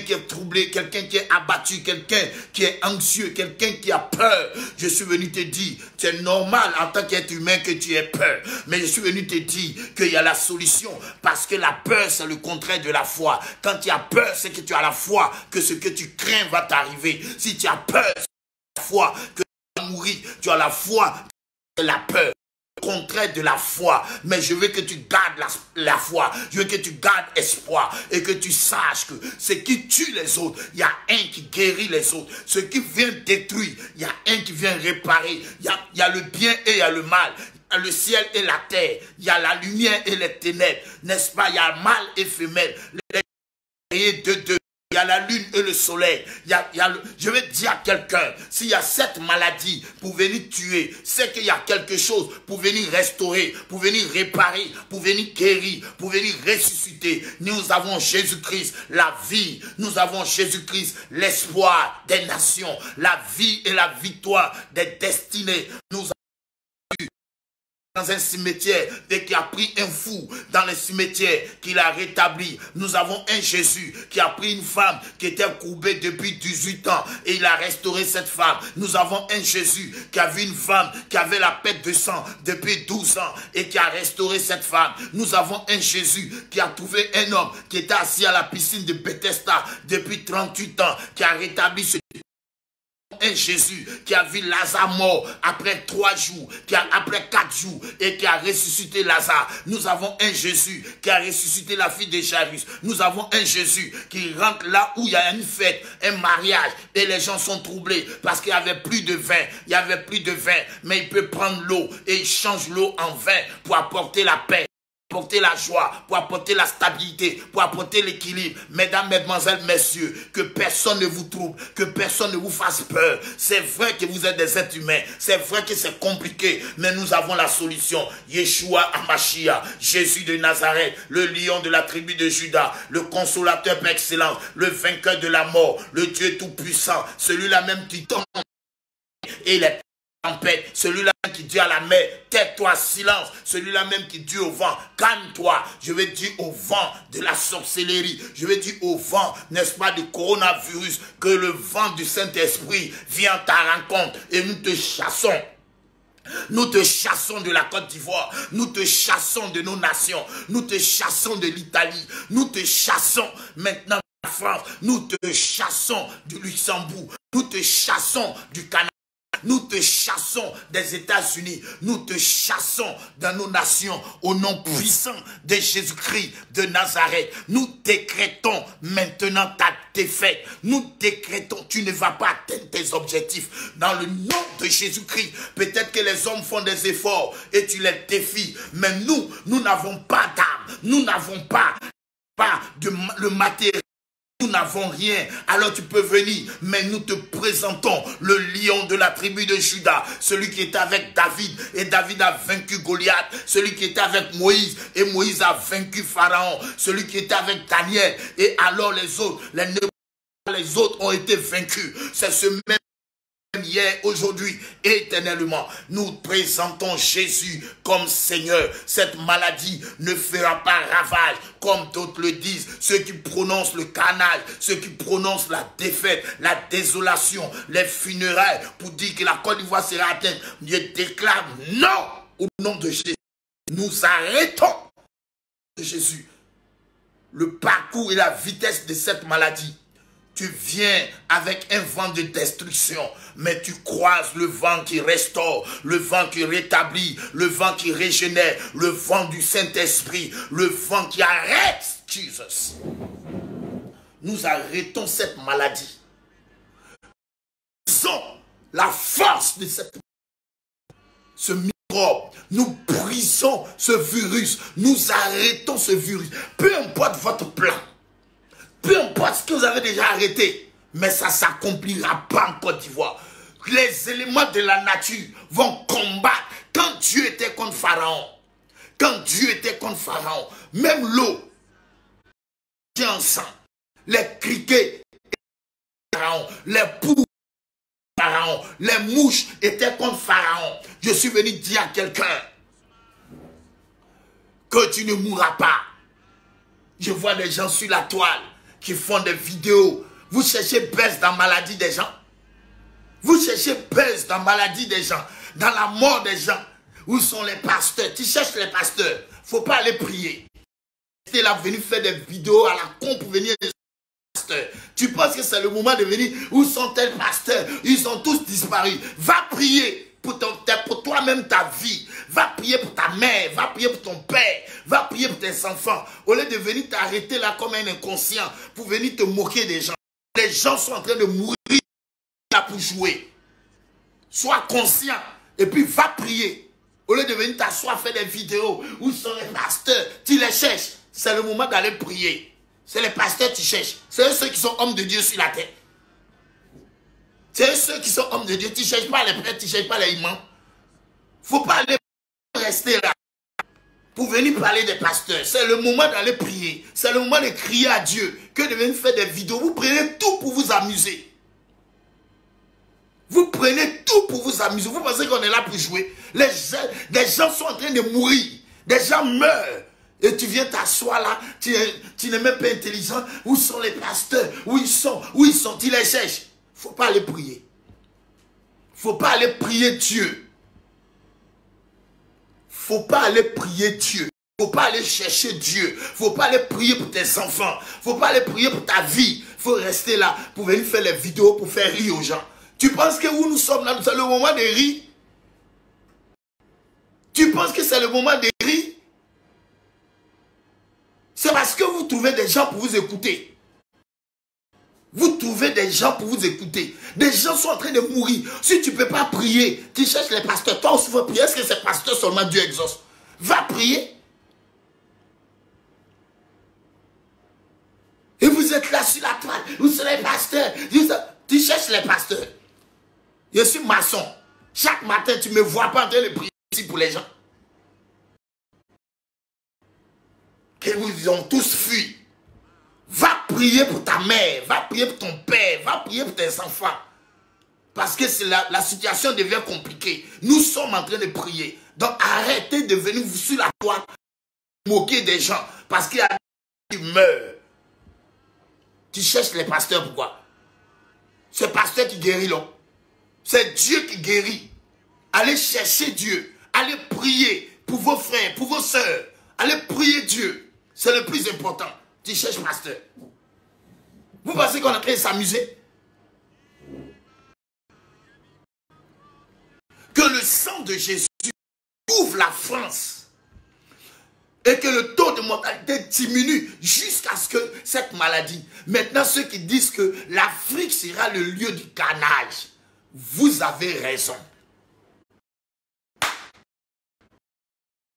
qui est troublé, quelqu'un qui est abattu, quelqu'un qui est anxieux, quelqu'un qui a peur. Je suis venu te dire, c'est normal en tant qu'être humain que tu aies peur. Mais je suis venu te dire qu'il y a la solution. Parce que la peur, c'est le contraire de la foi. Quand tu as peur, c'est que tu as la foi que ce que tu crains va t'arriver. Si tu as peur, c'est la foi que tu vas mourir. Tu as la foi, c'est la peur. Contraire de la foi, mais je veux que tu gardes la foi, je veux que tu gardes espoir et que tu saches que ce qui tue les autres, il y a un qui guérit les autres, ce qui vient détruire, il y a un qui vient réparer, il y a le bien et il y a le mal, il y a le ciel et la terre, il y a la lumière et les ténèbres, n'est-ce pas, il y a mâle et femelle, les deux. Il y a la lune et le soleil. Je vais dire à quelqu'un, s'il y a cette maladie pour venir tuer, c'est qu'il y a quelque chose pour venir restaurer, pour venir réparer, pour venir guérir, pour venir ressusciter. Nous avons Jésus-Christ, la vie. Nous avons Jésus-Christ, l'espoir des nations, la vie et la victoire des destinées. Nous avons dans un cimetière, dès qu'il a pris un fou dans le cimetière, qu'il a rétabli. Nous avons un Jésus qui a pris une femme qui était courbée depuis 18 ans et il a restauré cette femme. Nous avons un Jésus qui a vu une femme qui avait la perte de sang depuis 12 ans et qui a restauré cette femme. Nous avons un Jésus qui a trouvé un homme qui était assis à la piscine de Bethesda depuis 38 ans, qui a rétabli ce un Jésus qui a vu Lazare mort après 3 jours, après 4 jours et qui a ressuscité Lazare. Nous avons un Jésus qui a ressuscité la fille de Jairus. Nous avons un Jésus qui rentre là où il y a une fête, un mariage et les gens sont troublés parce qu'il n'y avait plus de vin. Il n'y avait plus de vin, mais il peut prendre l'eau et il change l'eau en vin pour apporter la paix, pour apporter la joie, pour apporter la stabilité, pour apporter l'équilibre. Mesdames, mesdemoiselles, messieurs, que personne ne vous trouble, que personne ne vous fasse peur. C'est vrai que vous êtes des êtres humains, c'est vrai que c'est compliqué, mais nous avons la solution. Yeshua Hamashia, Jésus de Nazareth, le lion de la tribu de Juda, le consolateur par excellence, le vainqueur de la mort, le Dieu tout-puissant, celui-là même qui tombe et les tempête, celui-là qui dit à la mer, tais-toi, silence, celui-là même qui dit au vent, calme-toi. Je vais dire au vent de la sorcellerie, je vais dire au vent, n'est-ce pas, du coronavirus, que le vent du Saint-Esprit vient à ta rencontre et nous te chassons. Nous te chassons de la Côte d'Ivoire, nous te chassons de nos nations, nous te chassons de l'Italie, nous te chassons maintenant de la France, nous te chassons du Luxembourg, nous te chassons du Canada. Nous te chassons des États-Unis. Nous te chassons dans nos nations au nom puissant de Jésus-Christ de Nazareth. Nous décrétons maintenant ta défaite. Nous décrétons, tu ne vas pas atteindre tes objectifs. Dans le nom de Jésus-Christ, peut-être que les hommes font des efforts et tu les défies. Mais nous n'avons pas d'armes. Nous n'avons pas le matériel. Nous n'avons rien, alors tu peux venir, mais nous te présentons le lion de la tribu de Juda, celui qui était avec David, et David a vaincu Goliath, celui qui était avec Moïse, et Moïse a vaincu Pharaon, celui qui était avec Daniel, et alors les autres ont été vaincus. C'est ce même hier, aujourd'hui, éternellement. Nous présentons Jésus comme Seigneur. Cette maladie ne fera pas ravage, comme d'autres le disent. Ceux qui prononcent le carnage, ceux qui prononcent la défaite, la désolation, les funérailles, pour dire que la Côte d'Ivoire sera atteinte. Je déclare non au nom de Jésus. Nous arrêtons de Jésus le parcours et la vitesse de cette maladie. Tu viens avec un vent de destruction, mais tu croises le vent qui restaure, le vent qui rétablit, le vent qui régénère, le vent du Saint-Esprit, le vent qui arrête, Jesus. Nous arrêtons cette maladie. Nous brisons la force de ce microbe. Nous brisons ce virus. Nous arrêtons ce virus. Peu importe votre plan. Peu importe ce que vous avez déjà arrêté, mais ça ne s'accomplira pas en Côte d'Ivoire. Les éléments de la nature vont combattre. Quand Dieu était contre Pharaon, même l'eau était ensemble. Les criquets, Pharaon, les poux, Pharaon, les mouches étaient contre Pharaon. Je suis venu dire à quelqu'un que tu ne mourras pas. Je vois des gens sur la toile qui font des vidéos. Vous cherchez baisse dans la maladie des gens. Vous cherchez baisse dans la maladie des gens, dans la mort des gens. Où sont les pasteurs? Tu cherches les pasteurs. Il ne faut pas aller prier. Tu es là venu faire des vidéos à la con pour venir les pasteurs. Tu penses que c'est le moment de venir? Où sont tes pasteurs? Ils ont tous disparu. Va prier pour toi-même ta vie. Va prier pour ta mère. Va prier pour ton père. Va prier pour tes enfants. Au lieu de venir t'arrêter là comme un inconscient pour venir te moquer des gens. Les gens sont en train de mourir là pour jouer. Sois conscient et puis va prier. Au lieu de venir t'asseoir faire des vidéos. Où sont les pasteurs? Tu les cherches. C'est le moment d'aller prier. C'est les pasteurs que tu cherches. C'est ceux qui sont hommes de Dieu sur la terre. C'est ceux qui sont hommes de Dieu. Tu ne cherches pas les prêtres, tu ne cherches pas les imams. Il ne faut pas aller rester là pour venir parler des pasteurs. C'est le moment d'aller prier. C'est le moment de crier à Dieu que de venir faire des vidéos. Vous prenez tout pour vous amuser. Vous prenez tout pour vous amuser. Vous pensez qu'on est là pour jouer? Des gens sont en train de mourir. Des gens meurent. Et tu viens t'asseoir là. Tu n'es même pas intelligent. Où sont les pasteurs? Où ils sont? Tu les cherches. Il ne faut pas aller prier. Il ne faut pas aller prier Dieu. Il ne faut pas aller prier Dieu. Il ne faut pas aller chercher Dieu. Il ne faut pas aller prier pour tes enfants. Il ne faut pas aller prier pour ta vie. Il faut rester là pour venir faire les vidéos pour faire rire aux gens. Tu penses que où nous sommes là, c'est le moment de rire? Tu penses que c'est le moment de rire? C'est parce que vous trouvez des gens pour vous écouter. Vous trouvez des gens pour vous écouter. Des gens sont en train de mourir. Si tu ne peux pas prier, tu cherches les pasteurs. Toi aussi, tu veux prier. Est-ce que c'est pasteur seulement Dieu exauce? Va prier. Et vous êtes là sur la toile. Vous serez les pasteurs. Tu cherches les pasteurs. Je suis maçon. Chaque matin, tu ne me vois pas en train de prier ici pour les gens. Que vous ont tous fui. Va prier pour ta mère, va prier pour ton père, va prier pour tes enfants. parce que la situation devient compliquée. Nous sommes en train de prier. Donc arrêtez de venir sur la toile moquer des gens parce qu'il y a des gens qui meurent. Tu cherches les pasteurs, pourquoi? C'est le pasteur qui guérit, là. C'est Dieu qui guérit. Allez chercher Dieu. Allez prier pour vos frères, pour vos sœurs. Allez prier Dieu. C'est le plus important. Tu cherches pasteur. Vous pensez qu'on est en train de s'amuser? Que le sang de Jésus ouvre la France et que le taux de mortalité diminue jusqu'à ce que cette maladie... Maintenant, ceux qui disent que l'Afrique sera le lieu du carnage, vous avez raison.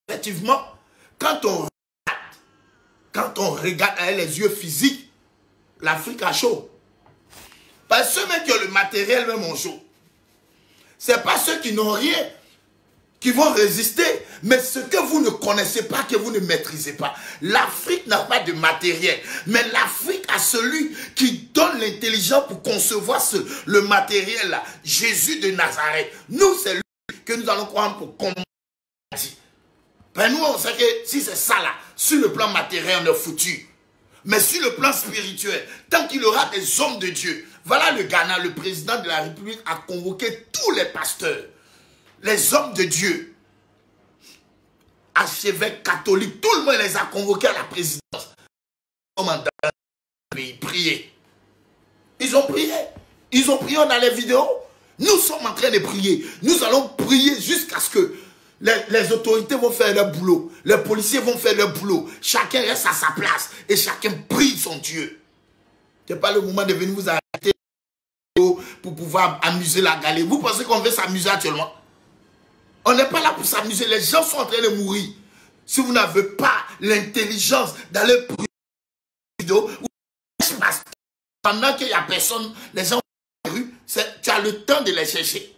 Effectivement, quand on regarde avec les yeux physiques, l'Afrique a chaud. Parce que ceux même qui ont le matériel même ont chaud. Ce n'est pas ceux qui n'ont rien qui vont résister, mais ce que vous ne connaissez pas, que vous ne maîtrisez pas. L'Afrique n'a pas de matériel, mais l'Afrique a celui qui donne l'intelligence pour concevoir le matériel-là. Jésus de Nazareth. Nous, c'est lui que nous allons croire pour combattre. Ben nous, on sait que si c'est ça là, sur le plan matériel, on est foutu. Mais sur le plan spirituel, tant qu'il aura des hommes de Dieu, voilà le Ghana, le président de la République a convoqué tous les pasteurs, les hommes de Dieu, archevêques catholiques, tout le monde les a convoqués à la présidence. Ils priaient. Ils ont prié. Ils ont prié dans les vidéos. Nous sommes en train de prier. Nous allons prier jusqu'à ce que les autorités vont faire leur boulot. Les policiers vont faire leur boulot. Chacun reste à sa place. Et chacun prie son Dieu. Ce n'est pas le moment de venir vous arrêter pour pouvoir amuser la galère. Vous pensez qu'on veut s'amuser actuellement? On n'est pas là pour s'amuser. Les gens sont en train de mourir. Si vous n'avez pas l'intelligence d'aller prier vidéo, pendant qu'il n'y a personne, les gens dans la rue, tu as le temps de les chercher.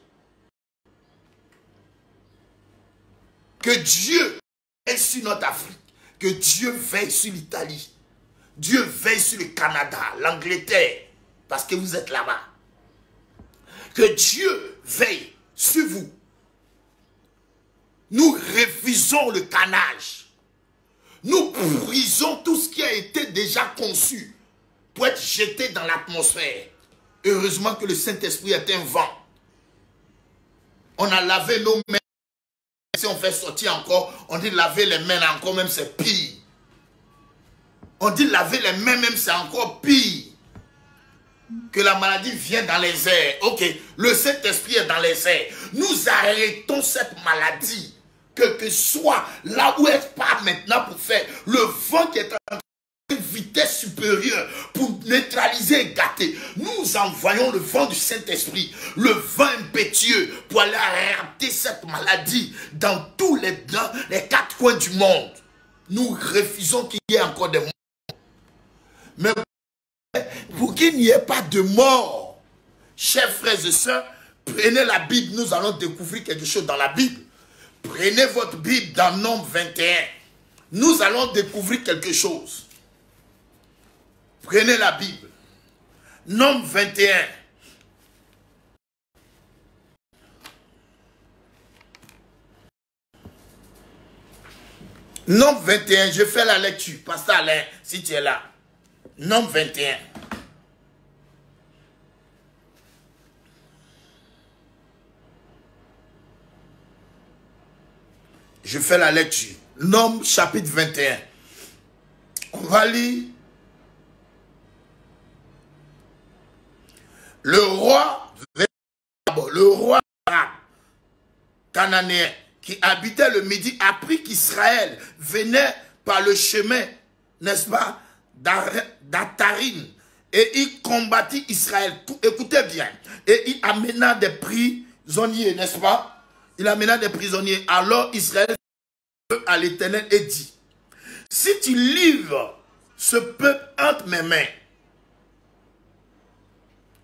Que Dieu veille sur notre Afrique. Que Dieu veille sur l'Italie. Dieu veille sur le Canada, l'Angleterre. Parce que vous êtes là-bas. Que Dieu veille sur vous. Nous refusons le carnage. Nous brisons tout ce qui a été déjà conçu pour être jeté dans l'atmosphère. Heureusement que le Saint-Esprit est un vent. On a lavé nos mains. Si on fait sortir encore, on dit laver les mains encore même c'est pire. On dit laver les mains même c'est encore pire. Que la maladie vient dans les airs. Ok, le Saint-Esprit est dans les airs. Nous arrêtons cette maladie. Quel que soit là où elle part maintenant pour faire le vent qui est en vitesse supérieure pour neutraliser et gâter. Nous envoyons le vent du Saint-Esprit, le vent impétueux pour aller arrêter cette maladie dans tous les 4 coins du monde. Nous refusons qu'il y ait encore des morts. Mais pour qu'il n'y ait pas de mort, chers frères et sœurs, prenez la Bible, nous allons découvrir quelque chose dans la Bible. Prenez votre Bible dans Nombre 21. Nous allons découvrir quelque chose. Prenez la Bible. Nombre 21. Nombre 21, je fais la lecture. Pasteur Alain, si tu es là. Nombre 21. Je fais la lecture. Nombre chapitre 21. On va lire. Le roi cananéen qui habitait le Midi apprit qu'Israël venait par le chemin, n'est-ce pas, d'Atarim. Et il combattit Israël. Écoutez bien. Et il amena des prisonniers, n'est-ce pas? Il amena des prisonniers. Alors Israël à l'Éternel et dit, si tu livres ce peuple entre mes mains,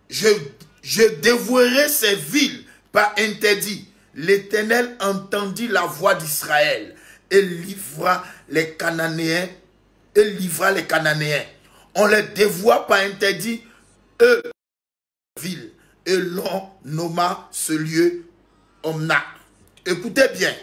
je dévouerai ces villes par interdit. L'Éternel entendit la voix d'Israël et livra les Cananéens. On les dévoie par interdit, eux, villes. et l'on nomma ce lieu Omna. Écoutez bien,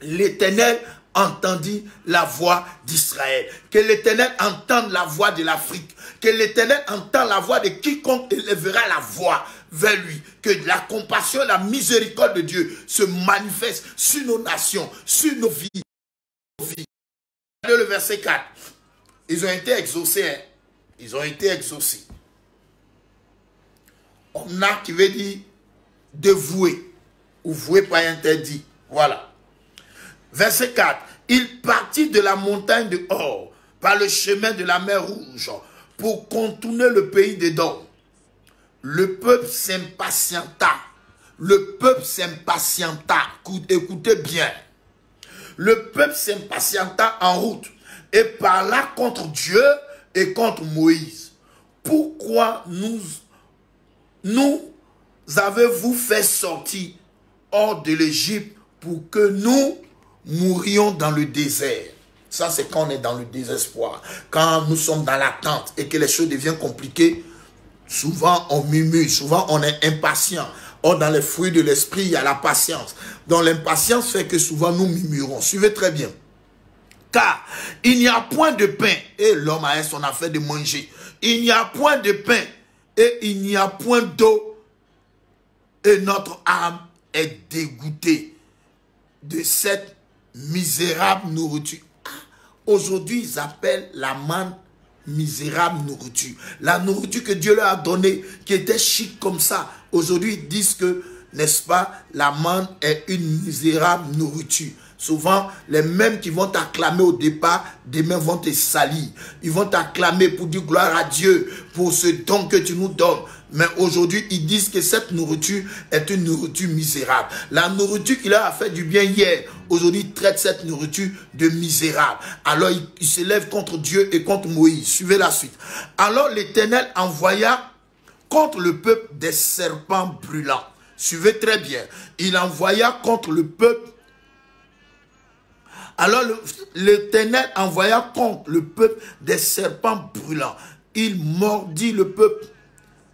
l'Éternel entendit la voix d'Israël. Que l'Éternel entende la voix de l'Afrique. Que l'Éternel entende la voix de quiconque élèvera la voix vers lui. Que la compassion, la miséricorde de Dieu se manifeste sur nos nations, sur nos vies. Le verset 4. Ils ont été exaucés. Hein? Ils ont été exaucés. Omna qui veut dire dévoué ou voué par interdit. Voilà. Verset 4. Il partit de la montagne de Hor par le chemin de la mer Rouge pour contourner le pays d'Édom. Le peuple s'impatienta. Le peuple s'impatienta. Écoutez bien. Le peuple s'impatienta en route et parla contre Dieu et contre Moïse. Pourquoi nous avez-vous fait sortir hors de l'Égypte pour que nous mourions dans le désert? Ça, c'est quand on est dans le désespoir. Quand nous sommes dans l'attente et que les choses deviennent compliquées, souvent on murmure, souvent on est impatient. Or, dans les fruits de l'esprit, il y a la patience. Donc, l'impatience fait que souvent nous murmurons. Suivez très bien. Car il n'y a point de pain, et l'homme a son affaire de manger. Il n'y a point de pain, et il n'y a point d'eau, et notre âme est dégoûtée de cette misérable nourriture. Aujourd'hui, ils appellent la manne misérable nourriture. La nourriture que Dieu leur a donnée, qui était chic comme ça. Aujourd'hui, ils disent que, n'est-ce pas, la manne est une misérable nourriture. Souvent, les mêmes qui vont t'acclamer au départ, demain vont te salir. Ils vont t'acclamer pour dire gloire à Dieu, pour ce don que tu nous donnes. Mais aujourd'hui, ils disent que cette nourriture est une nourriture misérable. La nourriture qui leur a fait du bien hier, aujourd'hui, ils traitent cette nourriture de misérable. Alors, ils se lèvent contre Dieu et contre Moïse. Suivez la suite. Alors, l'Éternel envoya contre le peuple des serpents brûlants. Suivez très bien. Il envoya contre le peuple. Alors, l'Éternel envoya contre le peuple des serpents brûlants. Il mordit le peuple.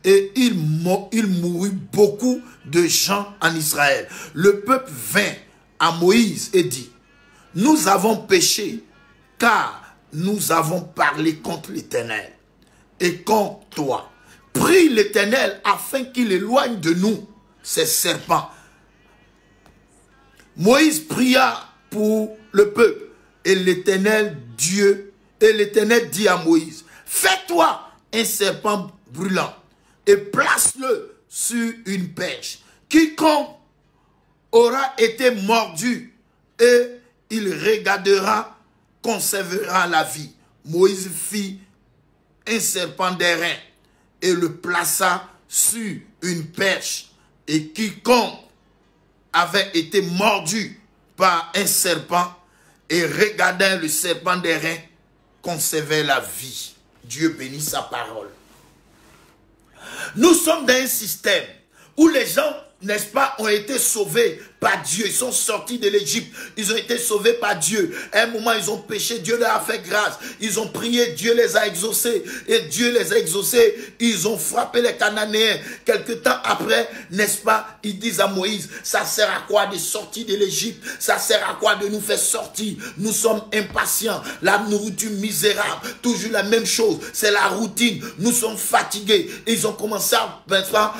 Et il mourut beaucoup de gens en Israël. Le peuple vint à Moïse et dit, nous avons péché, car nous avons parlé contre l'Éternel et contre toi. Prie l'Éternel afin qu'il éloigne de nous ces serpents. Moïse pria pour le peuple et l'Éternel dit à Moïse, fais-toi un serpent brûlant et place-le sur une perche. Quiconque aura été mordu et il regardera, conservera la vie. Moïse fit un serpent d'airain et le plaça sur une perche. Et quiconque avait été mordu par un serpent et regardait le serpent d'airain conservait la vie. Dieu bénit sa parole. Nous sommes dans un système où les gens, n'est-ce pas, ont été sauvés par Dieu. Ils sont sortis de l'Égypte. Ils ont été sauvés par Dieu. À un moment, ils ont péché. Dieu leur a fait grâce. Ils ont prié. Dieu les a exaucés. Et Dieu les a exaucés. Ils ont frappé les Cananéens. Quelque temps après, n'est-ce pas, ils disent à Moïse, ça sert à quoi de sortir de l'Égypte? Ça sert à quoi de nous faire sortir? Nous sommes impatients. La nourriture misérable. Toujours la même chose. C'est la routine. Nous sommes fatigués. Ils ont commencé à, n'est-ce pas,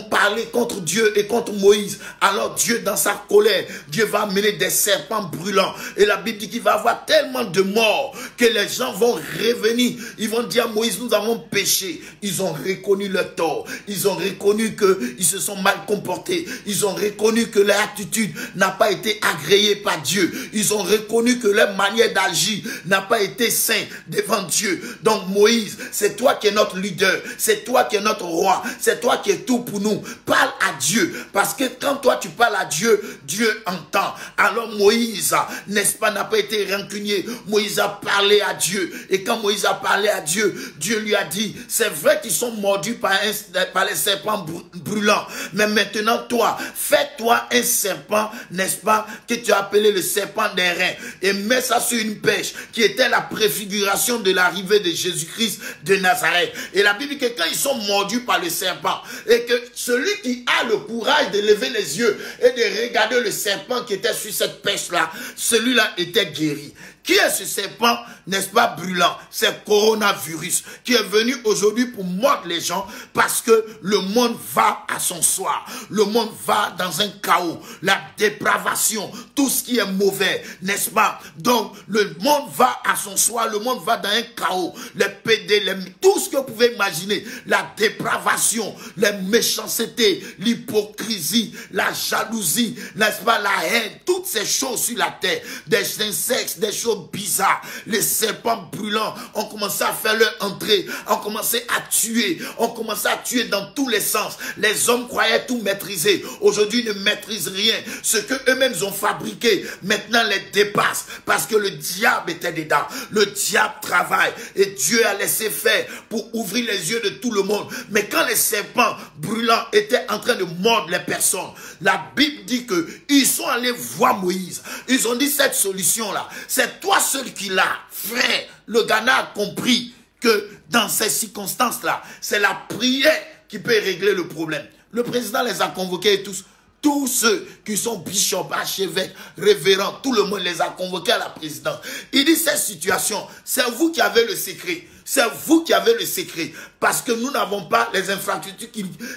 parler contre Dieu et contre Moïse. Alors Dieu, dans sa colère, Dieu va amener des serpents brûlants. Et la Bible dit qu'il va y avoir tellement de morts que les gens vont revenir. Ils vont dire à Moïse, nous avons péché. Ils ont reconnu leur tort. Ils ont reconnu qu'ils se sont mal comportés. Ils ont reconnu que leur attitude n'a pas été agréée par Dieu. Ils ont reconnu que leur manière d'agir n'a pas été sainte devant Dieu. Donc Moïse, c'est toi qui es notre leader. C'est toi qui es notre roi. C'est toi qui es tout pour nous. Parle à Dieu. Parce que quand toi tu parles à Dieu, que Dieu entend. Alors Moïse, n'est-ce pas, n'a pas été rancunier. Moïse a parlé à Dieu. Et quand Moïse a parlé à Dieu, Dieu lui a dit, c'est vrai qu'ils sont mordus par les serpents brûlants. Mais maintenant, toi, fais-toi un serpent, n'est-ce pas, que tu as appelé le serpent des reins. Et mets ça sur une pêche, qui était la préfiguration de l'arrivée de Jésus-Christ de Nazareth. Et la Bible dit que quand ils sont mordus par le serpent, et que celui qui a le courage de lever les yeux et de regarder le serpent qui était sur cette pêche-là, celui-là était guéri. Qui est ce serpent, n'est-ce pas, brûlant? C'est coronavirus qui est venu aujourd'hui pour mordre les gens parce que le monde va à son soir. Le monde va dans un chaos, la dépravation, tout ce qui est mauvais, n'est-ce pas? Donc, le monde va à son soir, le monde va dans un chaos. Les pédés, tout ce que vous pouvez imaginer, la dépravation, les méchancetés, l'hypocrisie, la jalousie, n'est-ce pas, la haine, toutes ces choses sur la terre, des insectes, des choses bizarres, les serpents brûlants ont commencé à faire leur entrée, ont commencé à tuer dans tous les sens. Les hommes croyaient tout maîtriser, aujourd'hui ils ne maîtrisent rien. Ce que eux-mêmes ont fabriqué maintenant les dépasse parce que le diable était dedans. Le diable travaille et Dieu a laissé faire pour ouvrir les yeux de tout le monde. Mais quand les serpents brûlants étaient en train de mordre les personnes, la Bible dit que ils sont allés voir Moïse. Ils ont dit cette solution-là, c'est toi seul qui l'as. Frère, le Ghana a compris que dans ces circonstances-là, c'est la prière qui peut régler le problème. Le président les a convoqués tous. Tous ceux qui sont bishops, archevêques, révérends, tout le monde les a convoqués à la présidence. Il dit cette situation, c'est vous qui avez le secret. C'est vous qui avez le secret. Parce que nous n'avons pas les infrastructures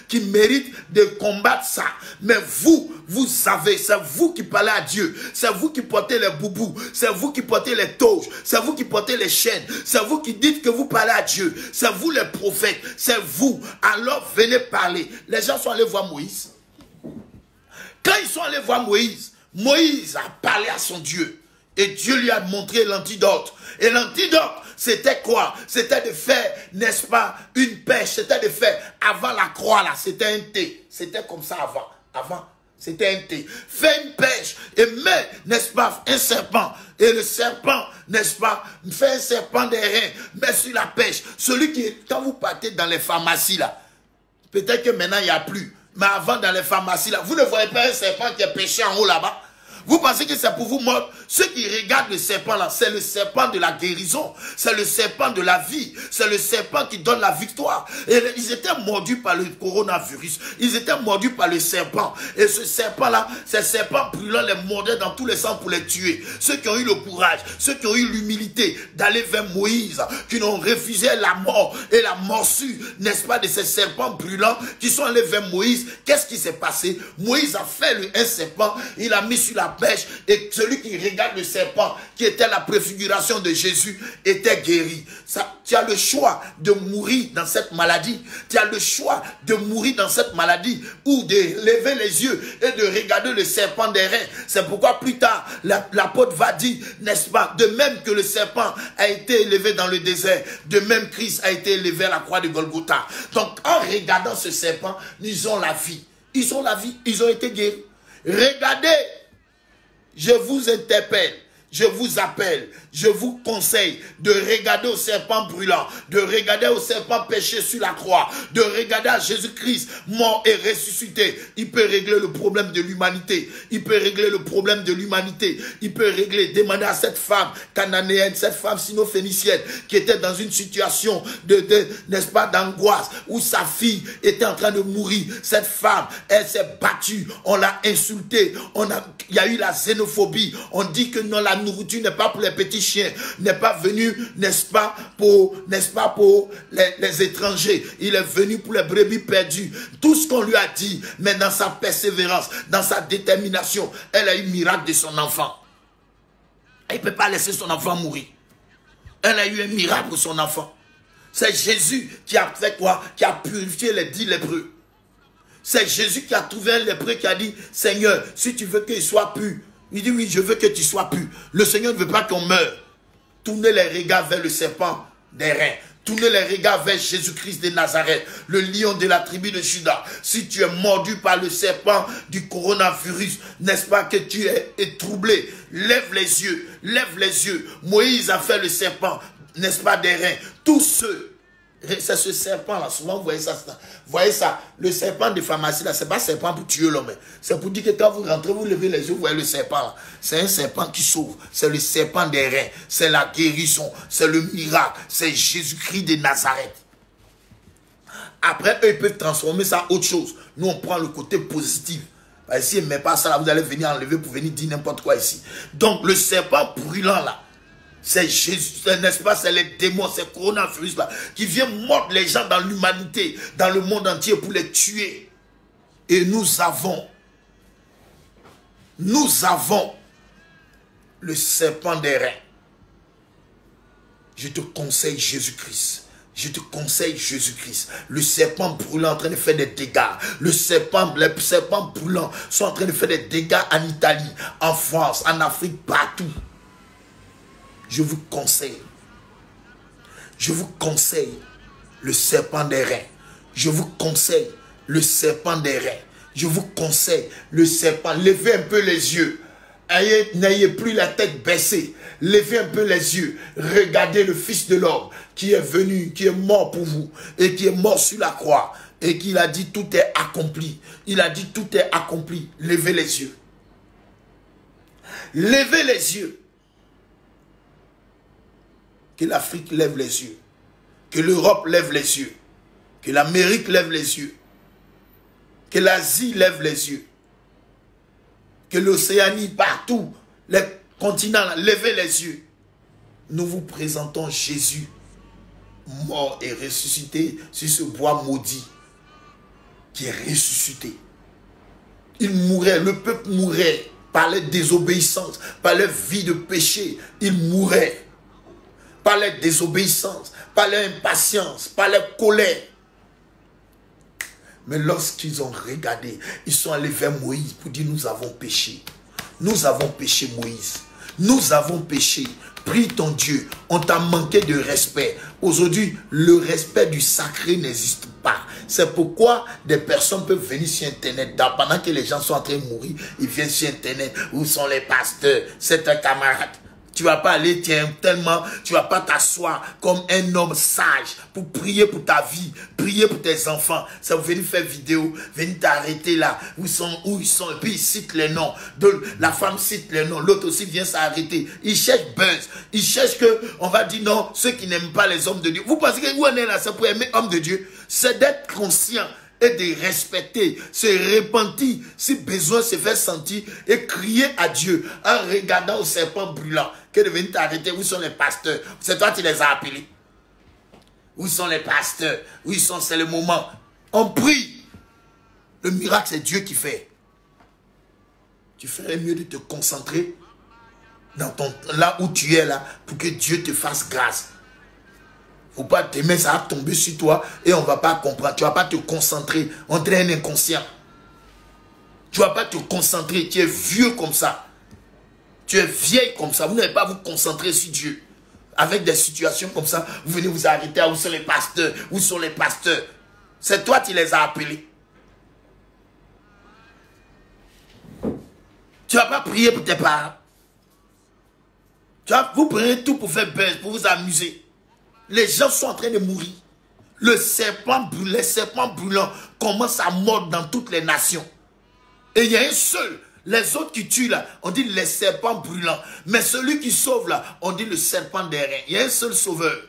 qui méritent de combattre ça. Mais vous savez, c'est vous qui parlez à Dieu. C'est vous qui portez les boubous. C'est vous qui portez les toges. C'est vous qui portez les chaînes. C'est vous qui dites que vous parlez à Dieu. C'est vous les prophètes. C'est vous. Alors venez parler. Les gens sont allés voir Moïse. Quand ils sont allés voir Moïse, Moïse a parlé à son Dieu. Et Dieu lui a montré l'antidote. Et l'antidote, c'était quoi? C'était de faire, n'est-ce pas, une pêche. C'était de faire, avant la croix là, c'était un thé. C'était comme ça avant. Avant, c'était un thé. Fais une pêche et mets, n'est-ce pas, un serpent. Et le serpent, n'est-ce pas, fait un serpent des reins, mets sur la pêche. Celui qui, quand vous partez dans les pharmacies là, peut-être que maintenant il n'y a plus. Mais avant, dans les pharmacies, là, vous ne voyez pas un serpent qui est pêché en haut là-bas? Vous pensez que c'est pour vous mordre? Ceux qui regardent le serpent là, c'est le serpent de la guérison. C'est le serpent de la vie. C'est le serpent qui donne la victoire. Et ils étaient mordus par le coronavirus. Ils étaient mordus par le serpent. Et ce serpent-là, ces serpents brûlants les mordaient dans tous les sens pour les tuer. Ceux qui ont eu le courage, ceux qui ont eu l'humilité d'aller vers Moïse, qui n'ont refusé la mort et la morsure, n'est-ce pas, de ces serpents brûlants, qui sont allés vers Moïse. Qu'est-ce qui s'est passé? Moïse a fait un serpent, il a mis sur la pêche, et celui qui regarde le serpent, qui était la préfiguration de Jésus, était guéri. Ça, tu as le choix de mourir dans cette maladie. Tu as le choix de mourir dans cette maladie, ou de lever les yeux et de regarder le serpent des reins. C'est pourquoi plus tard, l'apôtre va dire, n'est-ce pas, de même que le serpent a été élevé dans le désert, de même Christ a été élevé à la croix de Golgotha. Donc en regardant ce serpent, ils ont la vie. Ils ont la vie, ils ont été guéris. Regardez. Je vous interpelle, je vous appelle, je vous conseille de regarder au serpent brûlant, de regarder au serpent péché sur la croix, de regarder à Jésus-Christ mort et ressuscité. Il peut régler le problème de l'humanité. Il peut régler le problème de l'humanité. Il peut régler, demander à cette femme cananéenne, cette femme sino-phénicienne qui était dans une situation n'est-ce pas, d'angoisse, où sa fille était en train de mourir. Cette femme, elle s'est battue, on l'a insultée, il y a eu la xénophobie. On dit que non, la nourriture n'est pas pour les petits chiens, n'est pas venu, n'est-ce pas, pour les étrangers. Il est venu pour les brebis perdues. Tout ce qu'on lui a dit, mais dans sa persévérance, dans sa détermination, elle a eu le miracle de son enfant. Elle ne peut pas laisser son enfant mourir. Elle a eu un miracle pour son enfant. C'est Jésus qui a fait quoi? Qui a purifié les 10 lépreux. C'est Jésus qui a trouvé un lépreux qui a dit, Seigneur, si tu veux qu'il soit pur. Il dit, oui, je veux que tu sois pur. Le Seigneur ne veut pas qu'on meure. Tournez les regards vers le serpent des reins. Tournez les regards vers Jésus-Christ de Nazareth, le lion de la tribu de Juda. Si tu es mordu par le serpent du coronavirus, n'est-ce pas que tu es troublé? Lève les yeux, lève les yeux. Moïse a fait le serpent, n'est-ce pas, des reins. Tous ceux, c'est ce serpent-là, souvent vous voyez ça, le serpent de pharmacie, là, c'est pas un serpent pour tuer l'homme. C'est pour dire que quand vous rentrez, vous levez les yeux, vous voyez le serpent là. C'est un serpent qui sauve, c'est le serpent des reins, c'est la guérison, c'est le miracle, c'est Jésus-Christ de Nazareth. Après, eux, ils peuvent transformer ça en autre chose. Nous, on prend le côté positif. Ici, il ne met pas ça là, vous allez venir enlever pour venir dire n'importe quoi ici. Donc, le serpent brûlant là, c'est Jésus, n'est-ce pas, c'est les démons, c'est le coronavirus là, qui vient mordre les gens dans l'humanité, dans le monde entier pour les tuer. Et nous avons le serpent des reins. Je te conseille Jésus-Christ. Je te conseille Jésus-Christ. Le serpent brûlant en train de faire des dégâts. Les serpents brûlants sont en train de faire des dégâts en Italie, en France, en Afrique, partout. Je vous conseille le serpent des reins. Je vous conseille le serpent des reins. Je vous conseille le serpent. Levez un peu les yeux. N'ayez plus la tête baissée. Levez un peu les yeux. Regardez le Fils de l'homme qui est venu, qui est mort pour vous et qui est mort sur la croix et qui a dit tout est accompli. Il a dit tout est accompli. Levez les yeux. Levez les yeux. Que l'Afrique lève les yeux. Que l'Europe lève les yeux. Que l'Amérique lève les yeux. Que l'Asie lève les yeux. Que l'Océanie, partout, les continents, levez les yeux. Nous vous présentons Jésus, mort et ressuscité sur ce bois maudit, qui est ressuscité. Il mourait, le peuple mourait par la désobéissance, par la vie de péché. Il mourait par la désobéissance, par l'impatience, par la colère. Mais lorsqu'ils ont regardé, ils sont allés vers Moïse pour dire nous avons péché. Nous avons péché, Moïse. Nous avons péché. Prie ton Dieu. On t'a manqué de respect. Aujourd'hui, le respect du sacré n'existe pas. C'est pourquoi des personnes peuvent venir sur Internet. Pendant que les gens sont en train de mourir, ils viennent sur Internet. Où sont les pasteurs? C'est un camarade. Tu ne vas pas aller, tu ne vas pas t'asseoir comme un homme sage pour prier pour ta vie, prier pour tes enfants. Ça vous venir faire vidéo, venir t'arrêter là, où ils sont, et puis ils citent les noms. La femme cite les noms, l'autre aussi vient s'arrêter. Ils cherchent buzz, ils cherchent que, on va dire non, ceux qui n'aiment pas les hommes de Dieu. Vous pensez que où on est là, c'est pour aimer homme de Dieu? C'est d'être conscient et de respecter, se repentir, si besoin se faire sentir et crier à Dieu en regardant au serpent brûlant que de venir t'arrêter. Où sont les pasteurs? C'est toi qui les as appelés. Où sont les pasteurs? Où ils sont? C'est le moment. On prie. Le miracle, c'est Dieu qui fait. Tu ferais mieux de te concentrer dans là où tu es là pour que Dieu te fasse grâce. Faut pas t'aimer, ça va tomber sur toi et on va pas comprendre. Tu vas pas te concentrer. On est un inconscient. Tu vas pas te concentrer. Tu es vieux comme ça. Tu es vieille comme ça. Vous n'allez pas vous concentrer sur Dieu. Avec des situations comme ça, vous venez vous arrêter. Où sont les pasteurs? Où sont les pasteurs? C'est toi qui les as appelés. Tu vas pas prier pour tes parents. Vous prenez tout pour faire buzz, pour vous amuser. Les gens sont en train de mourir. Les serpents brûlants commencent à mordre dans toutes les nations. Et il y a un seul. Les autres qui tuent là, on dit les serpents brûlants. Mais celui qui sauve là, on dit le serpent des reins. Il y a un seul sauveur.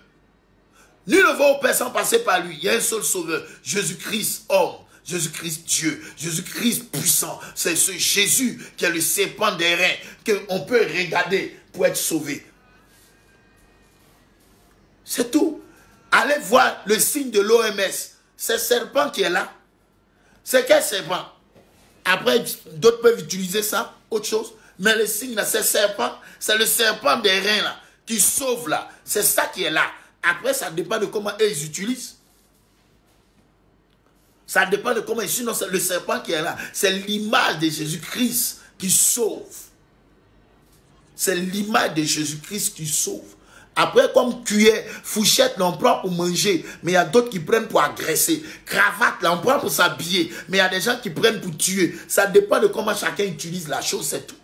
Nul ne va au Père sans passer par lui. Il y a un seul sauveur. Jésus-Christ, homme. Jésus-Christ, Dieu. Jésus-Christ puissant. C'est ce Jésus qui est le serpent des reins qu'on peut regarder pour être sauvé. C'est tout. Allez voir le signe de l'OMS. C'est le serpent qui est là. C'est quel serpent? Après, d'autres peuvent utiliser ça, autre chose. Mais le signe là, c'est le serpent. C'est le serpent des reins là, qui sauve là. C'est ça qui est là. Après, ça dépend de comment eux, ils utilisent. Ça dépend de comment ils utilisent. Non, c'est le serpent qui est là. C'est l'image de Jésus-Christ qui sauve. C'est l'image de Jésus-Christ qui sauve. Après, comme cuillère, fourchette, l'on prend pour manger, mais il y a d'autres qui prennent pour agresser. Cravate, là, on prend pour s'habiller, mais il y a des gens qui prennent pour tuer. Ça dépend de comment chacun utilise la chose, c'est tout.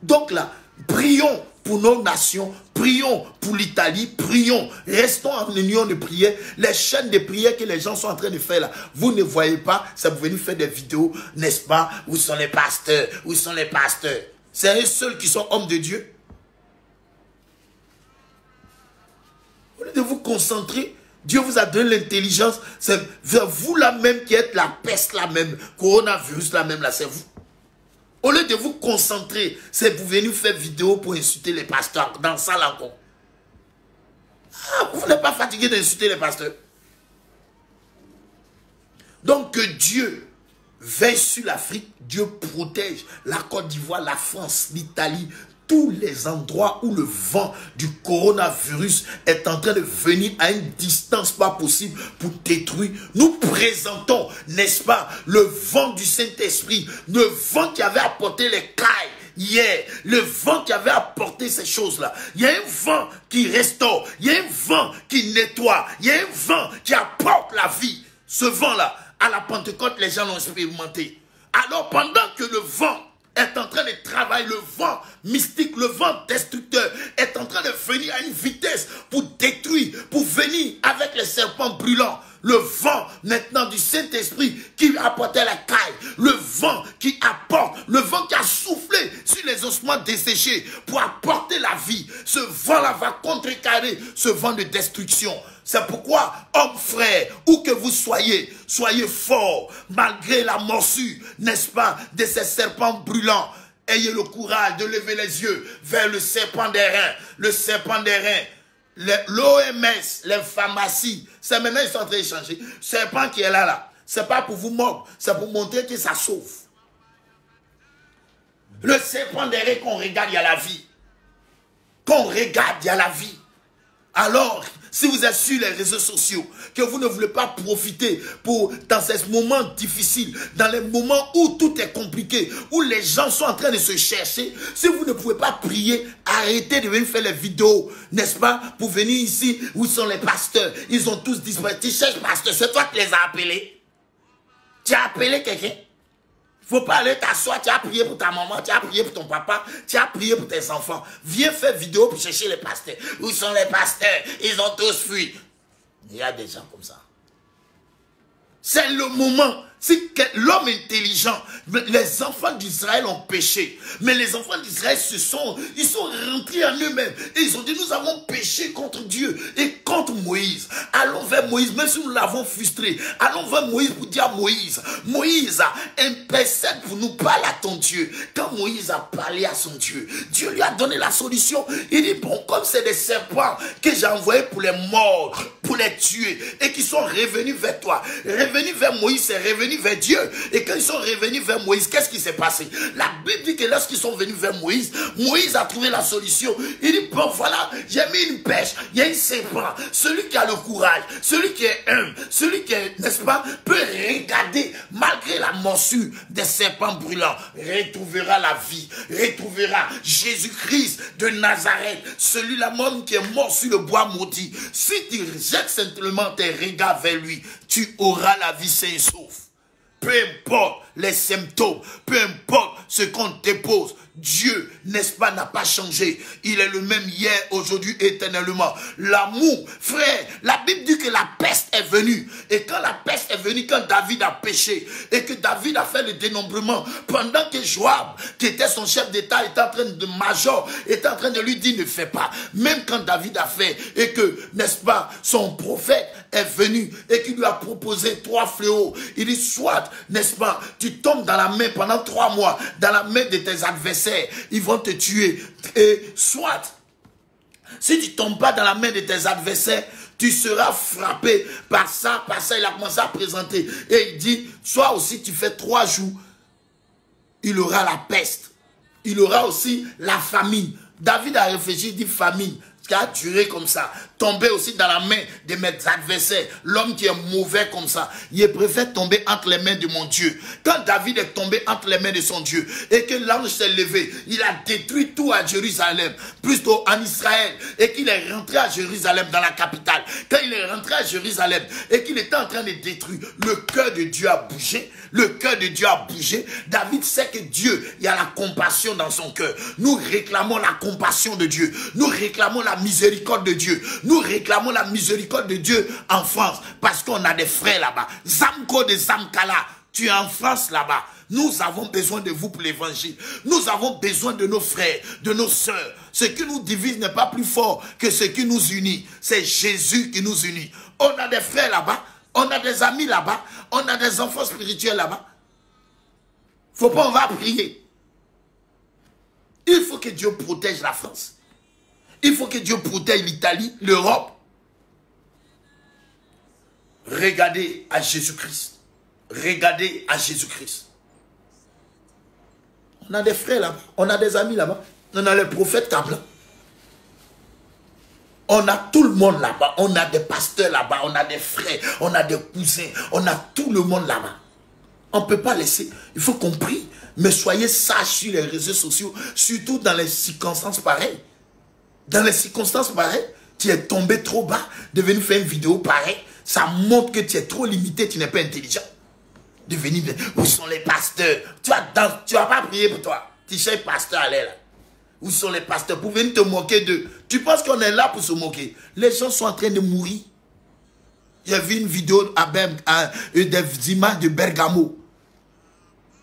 Donc là, prions pour nos nations, prions pour l'Italie, prions, restons en union de prière. Les chaînes de prière que les gens sont en train de faire là, vous ne voyez pas, ça vous venez faire des vidéos, n'est-ce pas? Où sont les pasteurs? Où sont les pasteurs? C'est eux seuls qui sont hommes de Dieu. Au lieu de vous concentrer, Dieu vous a donné l'intelligence. C'est vous là même qui êtes la peste là même, coronavirus là même là, c'est vous. Au lieu de vous concentrer, c'est vous venir faire vidéo pour insulter les pasteurs dans ça là encore. Ah, vous n'êtes pas fatigué d'insulter les pasteurs. Donc que Dieu veille sur l'Afrique, Dieu protège la Côte d'Ivoire, la France, l'Italie, tous les endroits où le vent du coronavirus est en train de venir à une distance pas possible pour détruire. Nous présentons, n'est-ce pas, le vent du Saint-Esprit, le vent qui avait apporté les cailles hier, le vent qui avait apporté ces choses-là. Il y a un vent qui restaure, il y a un vent qui nettoie, il y a un vent qui apporte la vie. Ce vent-là, à la Pentecôte, les gens l'ont expérimenté. Alors pendant que le vent est en train de travailler, le vent mystique, le vent destructeur est en train de venir à une vitesse pour détruire, pour venir avec les serpents brûlants. Le vent maintenant du Saint-Esprit qui apportait la caille, le vent qui apporte, le vent qui a soufflé sur les ossements desséchés pour apporter la vie. Ce vent-là va contrecarrer ce vent de destruction. C'est pourquoi, hommes frères, où que vous soyez, soyez forts, malgré la morsure, n'est-ce pas, de ces serpents brûlants. Ayez le courage de lever les yeux vers le serpent des reins. Le serpent des reins. L'OMS, les pharmacies, c'est maintenant ils sont en train d'échanger. Le serpent qui est là, c'est pas pour vous mordre, c'est pour montrer que ça sauve. Le serpent des reins qu'on regarde, il y a la vie. Qu'on regarde, il y a la vie. Alors, si vous êtes sur les réseaux sociaux, que vous ne voulez pas profiter dans ces moments difficiles, dans les moments où tout est compliqué, où les gens sont en train de se chercher, si vous ne pouvez pas prier, arrêtez de venir faire les vidéos, n'est-ce pas, pour venir ici, où sont les pasteurs, ils ont tous disparu. Tu cherches pasteur, c'est toi qui les as appelés. Tu as appelé quelqu'un. Il ne faut pas aller t'asseoir, tu as prié pour ta maman, tu as prié pour ton papa, tu as prié pour tes enfants. Viens faire vidéo pour chercher les pasteurs. Où sont les pasteurs? Ils ont tous fui. Il y a des gens comme ça. C'est le moment. Si l'homme intelligent, les enfants d'Israël ont péché. Mais les enfants d'Israël ils sont rentrés en eux-mêmes. Et ils ont dit, nous avons péché contre Dieu et contre Moïse. Allons vers Moïse, même si nous l'avons frustré. Allons vers Moïse pour dire à Moïse, Moïse, intercède pour nous, parle à ton Dieu. Quand Moïse a parlé à son Dieu, Dieu lui a donné la solution. Il dit, bon, comme c'est des serpents que j'ai envoyés pour les mordre, pour les tuer, et qui sont revenus vers toi. Revenus vers Moïse, c'est revenu vers Dieu. Et quand ils sont revenus vers Moïse, qu'est-ce qui s'est passé? La Bible dit que lorsqu'ils sont venus vers Moïse, Moïse a trouvé la solution. Il dit, bon voilà, j'ai mis une pêche, il y a un serpent. Celui qui a le courage, celui qui est humble, celui qui est, n'est-ce pas, peut regarder, malgré la morsure des serpents brûlants, retrouvera la vie, retrouvera Jésus-Christ de Nazareth, celui-là même qui est mort sur le bois maudit. Si tu jettes simplement tes regards vers lui, tu auras la vie saine et sauve. Peu importe les symptômes, peu importe ce qu'on te pose, Dieu, n'est-ce pas, n'a pas changé. Il est le même hier, aujourd'hui, éternellement. L'amour, frère, la Bible dit que la peste est venue. Et quand la peste est venue, quand David a péché, et que David a fait le dénombrement, pendant que Joab, qui était son chef d'État, était en train de major, était en train de lui dire, ne fais pas. Même quand David a fait, et que, n'est-ce pas, son prophète est venu, et qu'il lui a proposé 3 fléaux. Il dit, soit, n'est-ce pas, tu tombes dans la main pendant 3 mois, dans la main de tes adversaires, ils vont te tuer. Et soit, si tu ne tombes pas dans la main de tes adversaires, tu seras frappé par ça, il a commencé à présenter. Et il dit, soit aussi tu fais 3 jours, il aura la peste. Il aura aussi la famine. David a réfléchi, il dit famine, qui a duré comme ça. tomber aussi dans la main de mes adversaires. L'homme qui est mauvais comme ça, il préfère tomber entre les mains de mon Dieu. Quand David est tombé entre les mains de son Dieu et que l'ange s'est levé, il a détruit tout à Jérusalem, plutôt en Israël, et qu'il est rentré à Jérusalem dans la capitale. Quand il est rentré à Jérusalem et qu'il était en train de détruire, le cœur de Dieu a bougé. Le cœur de Dieu a bougé. David sait que Dieu, il y a la compassion dans son cœur. Nous réclamons la compassion de Dieu. Nous réclamons la miséricorde de Dieu. Nous réclamons la miséricorde de Dieu en France parce qu'on a des frères là-bas. Zamko de Zamkala, tu es en France là-bas. Nous avons besoin de vous pour l'évangile. Nous avons besoin de nos frères, de nos sœurs. Ce qui nous divise n'est pas plus fort que ce qui nous unit. C'est Jésus qui nous unit. On a des frères là-bas. On a des amis là-bas. On a des enfants spirituels là-bas. Faut pas, on va prier. Il faut que Dieu protège la France. Il faut que Dieu protège l'Italie, l'Europe. Regardez à Jésus-Christ. Regardez à Jésus-Christ. On a des frères là-bas. On a des amis là-bas. On a les prophètes Kabla. On a tout le monde là-bas. On a des pasteurs là-bas. On a des frères. On a des cousins. On a tout le monde là-bas. On ne peut pas laisser. Il faut qu'on prie. Mais soyez sages sur les réseaux sociaux. Surtout dans les circonstances pareilles. Dans les circonstances pareilles, tu es tombé trop bas. De venir faire une vidéo pareille. Ça montre que tu es trop limité. Tu n'es pas intelligent. De venir. Où sont les pasteurs? Tu vas pas prier pour toi. Tu cherches pasteur à l'air là. Où sont les pasteurs pour venir te moquer d'eux? Tu penses qu'on est là pour se moquer? Les gens sont en train de mourir. J'ai vu une vidéo des images de Bergamo.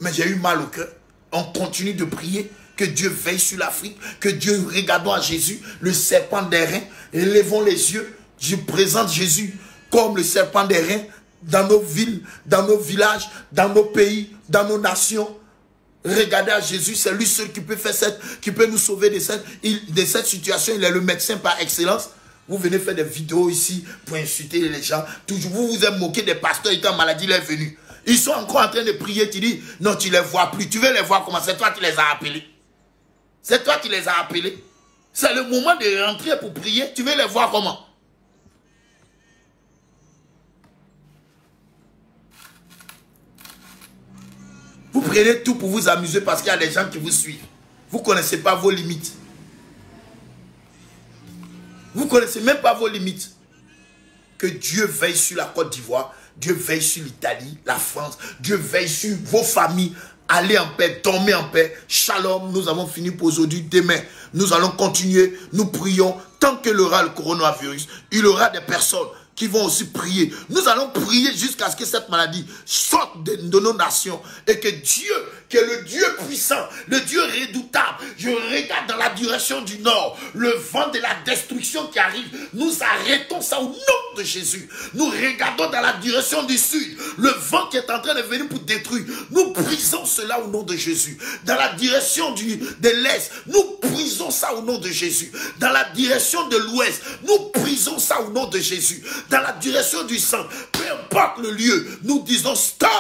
Mais j'ai eu mal au cœur. On continue de prier. Que Dieu veille sur l'Afrique. Que Dieu, regardons à Jésus, le serpent des reins. Élevons les yeux. Je présente Jésus comme le serpent des reins dans nos villes, dans nos villages, dans nos pays, dans nos nations. Regardez à Jésus, c'est lui seul qui peut faire qui peut nous sauver de cette situation. Il est le médecin par excellence. Vous venez faire des vidéos ici pour insulter les gens. Toujours, vous vous êtes moqué des pasteurs étant maladie, il est venu. Ils sont encore en train de prier. Tu dis, non, tu ne les vois plus. Tu veux les voir comment? C'est toi qui les as appelés. C'est toi qui les as appelés. C'est le moment de rentrer pour prier. Tu veux les voir comment? Vous prenez tout pour vous amuser parce qu'il y a des gens qui vous suivent. Vous ne connaissez pas vos limites. Vous ne connaissez même pas vos limites. Que Dieu veille sur la Côte d'Ivoire. Dieu veille sur l'Italie, la France. Dieu veille sur vos familles. Allez en paix, dormez en paix. Shalom, nous avons fini pour aujourd'hui. Demain, nous allons continuer. Nous prions. Tant qu'il y aura le coronavirus, il y aura des personnes qui vont aussi prier. Nous allons prier jusqu'à ce que cette maladie sorte de nos nations et que Dieu, qui est le Dieu puissant, le Dieu redoutable, je regarde dans la direction du nord, le vent de la destruction qui arrive, nous arrêtons ça au nom de Jésus. Nous regardons dans la direction du sud, le vent qui est en train de venir pour détruire, nous brisons cela au nom de Jésus. Dans la direction de l'est, nous brisons ça au nom de Jésus. Dans la direction de l'ouest, nous brisons ça au nom de Jésus. Dans la direction du centre, peu importe le lieu, nous disons stop,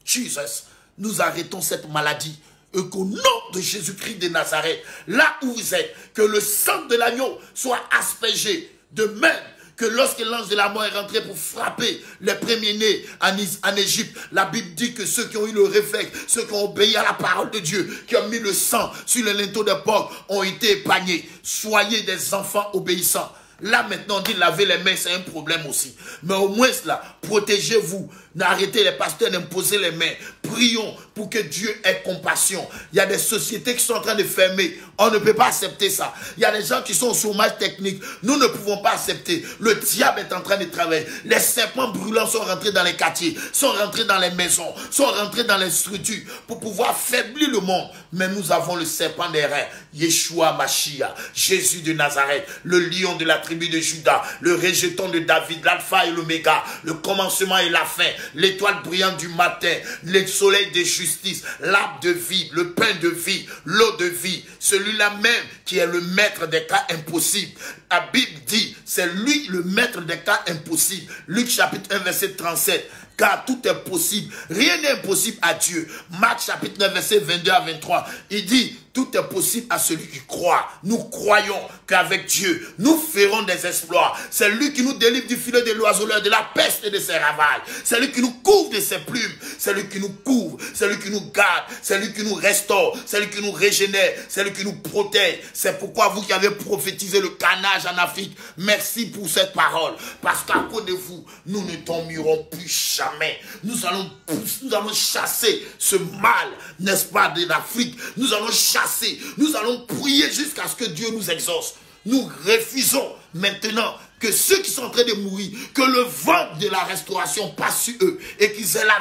Jesus. Nous arrêtons cette maladie et qu'au nom de Jésus-Christ de Nazareth, là où vous êtes, que le sang de l'agneau soit aspergé, de même que lorsque l'ange de la mort est rentré pour frapper les premiers-nés en Égypte, la Bible dit que ceux qui ont eu le réflexe, ceux qui ont obéi à la parole de Dieu, qui ont mis le sang sur les linteaux de porc, ont été épargnés. Soyez des enfants obéissants. Là maintenant, on dit laver les mains, c'est un problème aussi. Mais au moins là, protégez-vous. N'arrêtez les pasteurs d'imposer les mains. Prions pour que Dieu ait compassion. Il y a des sociétés qui sont en train de fermer. On ne peut pas accepter ça. Il y a des gens qui sont au chômage technique. Nous ne pouvons pas accepter. Le diable est en train de travailler. Les serpents brûlants sont rentrés dans les quartiers, sont rentrés dans les maisons, sont rentrés dans les structures pour pouvoir faiblir le monde. Mais nous avons le serpent des reins, Yeshua Mashiach, Jésus de Nazareth, le lion de la tribu de Juda, le rejeton de David, l'alpha et l'oméga, le commencement et la fin, l'étoile brillante du matin, le soleil de justice, l'arbre de vie, le pain de vie, l'eau de vie, celui-là même qui est le maître des cas impossibles. La Bible dit, c'est lui le maître des cas impossibles. Luc chapitre 1 verset 37. Car tout est possible. Rien n'est impossible à Dieu. Marc chapitre 9 verset 22 à 23. Il dit, Tout est possible à celui qui croit. Nous croyons qu'avec Dieu, nous ferons des exploits. C'est lui qui nous délivre du filet de l'oiseleur, de la peste et de ses ravages. C'est lui qui nous couvre de ses plumes. C'est lui qui nous couvre. C'est lui qui nous garde. C'est lui qui nous restaure. C'est lui qui nous régénère. C'est lui qui nous protège. C'est pourquoi vous qui avez prophétisé le carnage en Afrique, merci pour cette parole. Parce qu'à cause de vous, nous ne dormirons plus jamais. Nous allons chasser ce mal, n'est-ce pas, de l'Afrique. Nous allons chasser. Nous allons prier jusqu'à ce que Dieu nous exauce. Nous refusons maintenant que ceux qui sont en train de mourir, que le vent de la restauration passe sur eux et qu'ils aient la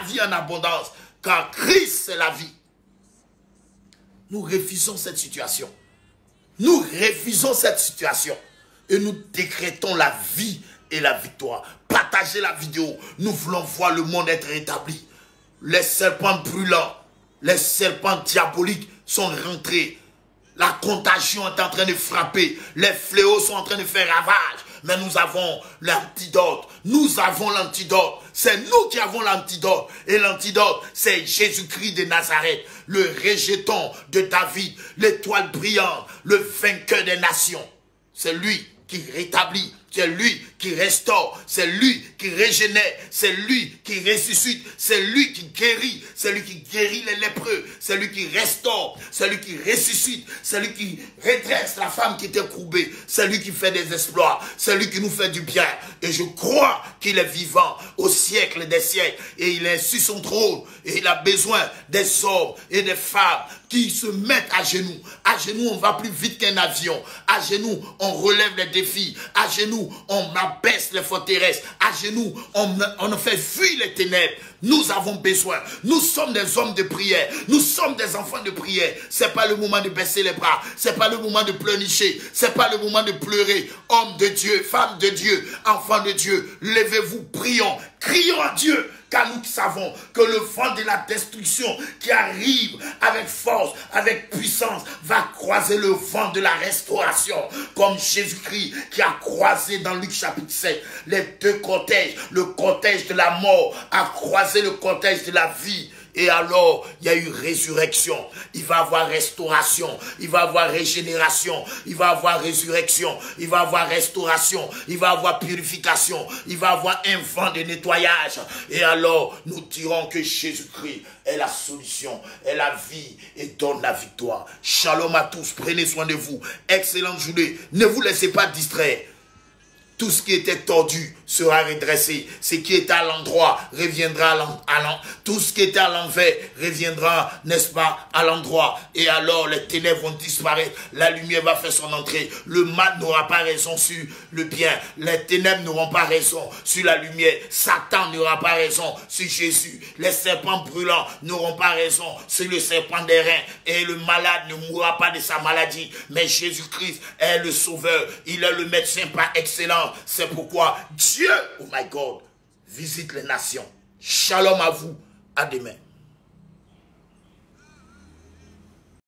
vie en abondance, car Christ c'est la vie. Nous refusons cette situation. Nous refusons cette situation et nous décrétons la vie et la victoire. Partagez la vidéo. Nous voulons voir le monde être rétabli. Les serpents brûlants, les serpents diaboliques sont rentrés. La contagion est en train de frapper. Les fléaux sont en train de faire ravage. Mais nous avons l'antidote. Nous avons l'antidote. C'est nous qui avons l'antidote. Et l'antidote, c'est Jésus-Christ de Nazareth, le rejeton de David, l'étoile brillante, le vainqueur des nations. C'est lui qui rétablit. C'est lui qui restaure, c'est lui qui régénère, c'est lui qui ressuscite, c'est lui qui guérit, c'est lui qui guérit les lépreux, c'est lui qui restaure, c'est lui qui ressuscite, c'est lui qui redresse la femme qui était courbée, c'est lui qui fait des exploits, c'est lui qui nous fait du bien. Et je crois qu'il est vivant au siècle des siècles et il est sur son trône et il a besoin des hommes et des femmes qui se mettent à genoux. À genoux, on va plus vite qu'un avion. À genoux, on relève les défis. À genoux, on abaisse les forteresses. À genoux, on fait fuir les ténèbres. Nous avons besoin. Nous sommes des hommes de prière. Nous sommes des enfants de prière. C'est pas le moment de baisser les bras. C'est pas le moment de pleurnicher. C'est pas le moment de pleurer. Homme de Dieu, femme de Dieu, enfant de Dieu, levez-vous, prions. Crions à Dieu. Car nous savons que le vent de la destruction qui arrive avec force, avec puissance, va croiser le vent de la restauration. Comme Jésus-Christ qui a croisé dans Luc chapitre 7 les deux cortèges. Le cortège de la mort a croisé le cortège de la vie. Et alors, il y a eu résurrection. Il va y avoir restauration. Il va y avoir régénération. Il va y avoir résurrection. Il va y avoir restauration. Il va y avoir purification. Il va y avoir un vent de nettoyage. Et alors, nous dirons que Jésus-Christ est la solution, est la vie et donne la victoire. Shalom à tous. Prenez soin de vous. Excellente journée. Ne vous laissez pas distraire. Tout ce qui était tordu sera redressé. Ce qui était à l'endroit reviendra à l'endroit. Tout ce qui était à l'envers reviendra, n'est-ce pas, à l'endroit. Et alors les ténèbres vont disparaître. La lumière va faire son entrée. Le mal n'aura pas raison sur le bien. Les ténèbres n'auront pas raison sur la lumière. Satan n'aura pas raison sur Jésus. Les serpents brûlants n'auront pas raison sur le serpent des reins. Et le malade ne mourra pas de sa maladie. Mais Jésus-Christ est le sauveur. Il est le médecin par excellence. C'est pourquoi Dieu, oh my God, visite les nations. Shalom à vous. À demain.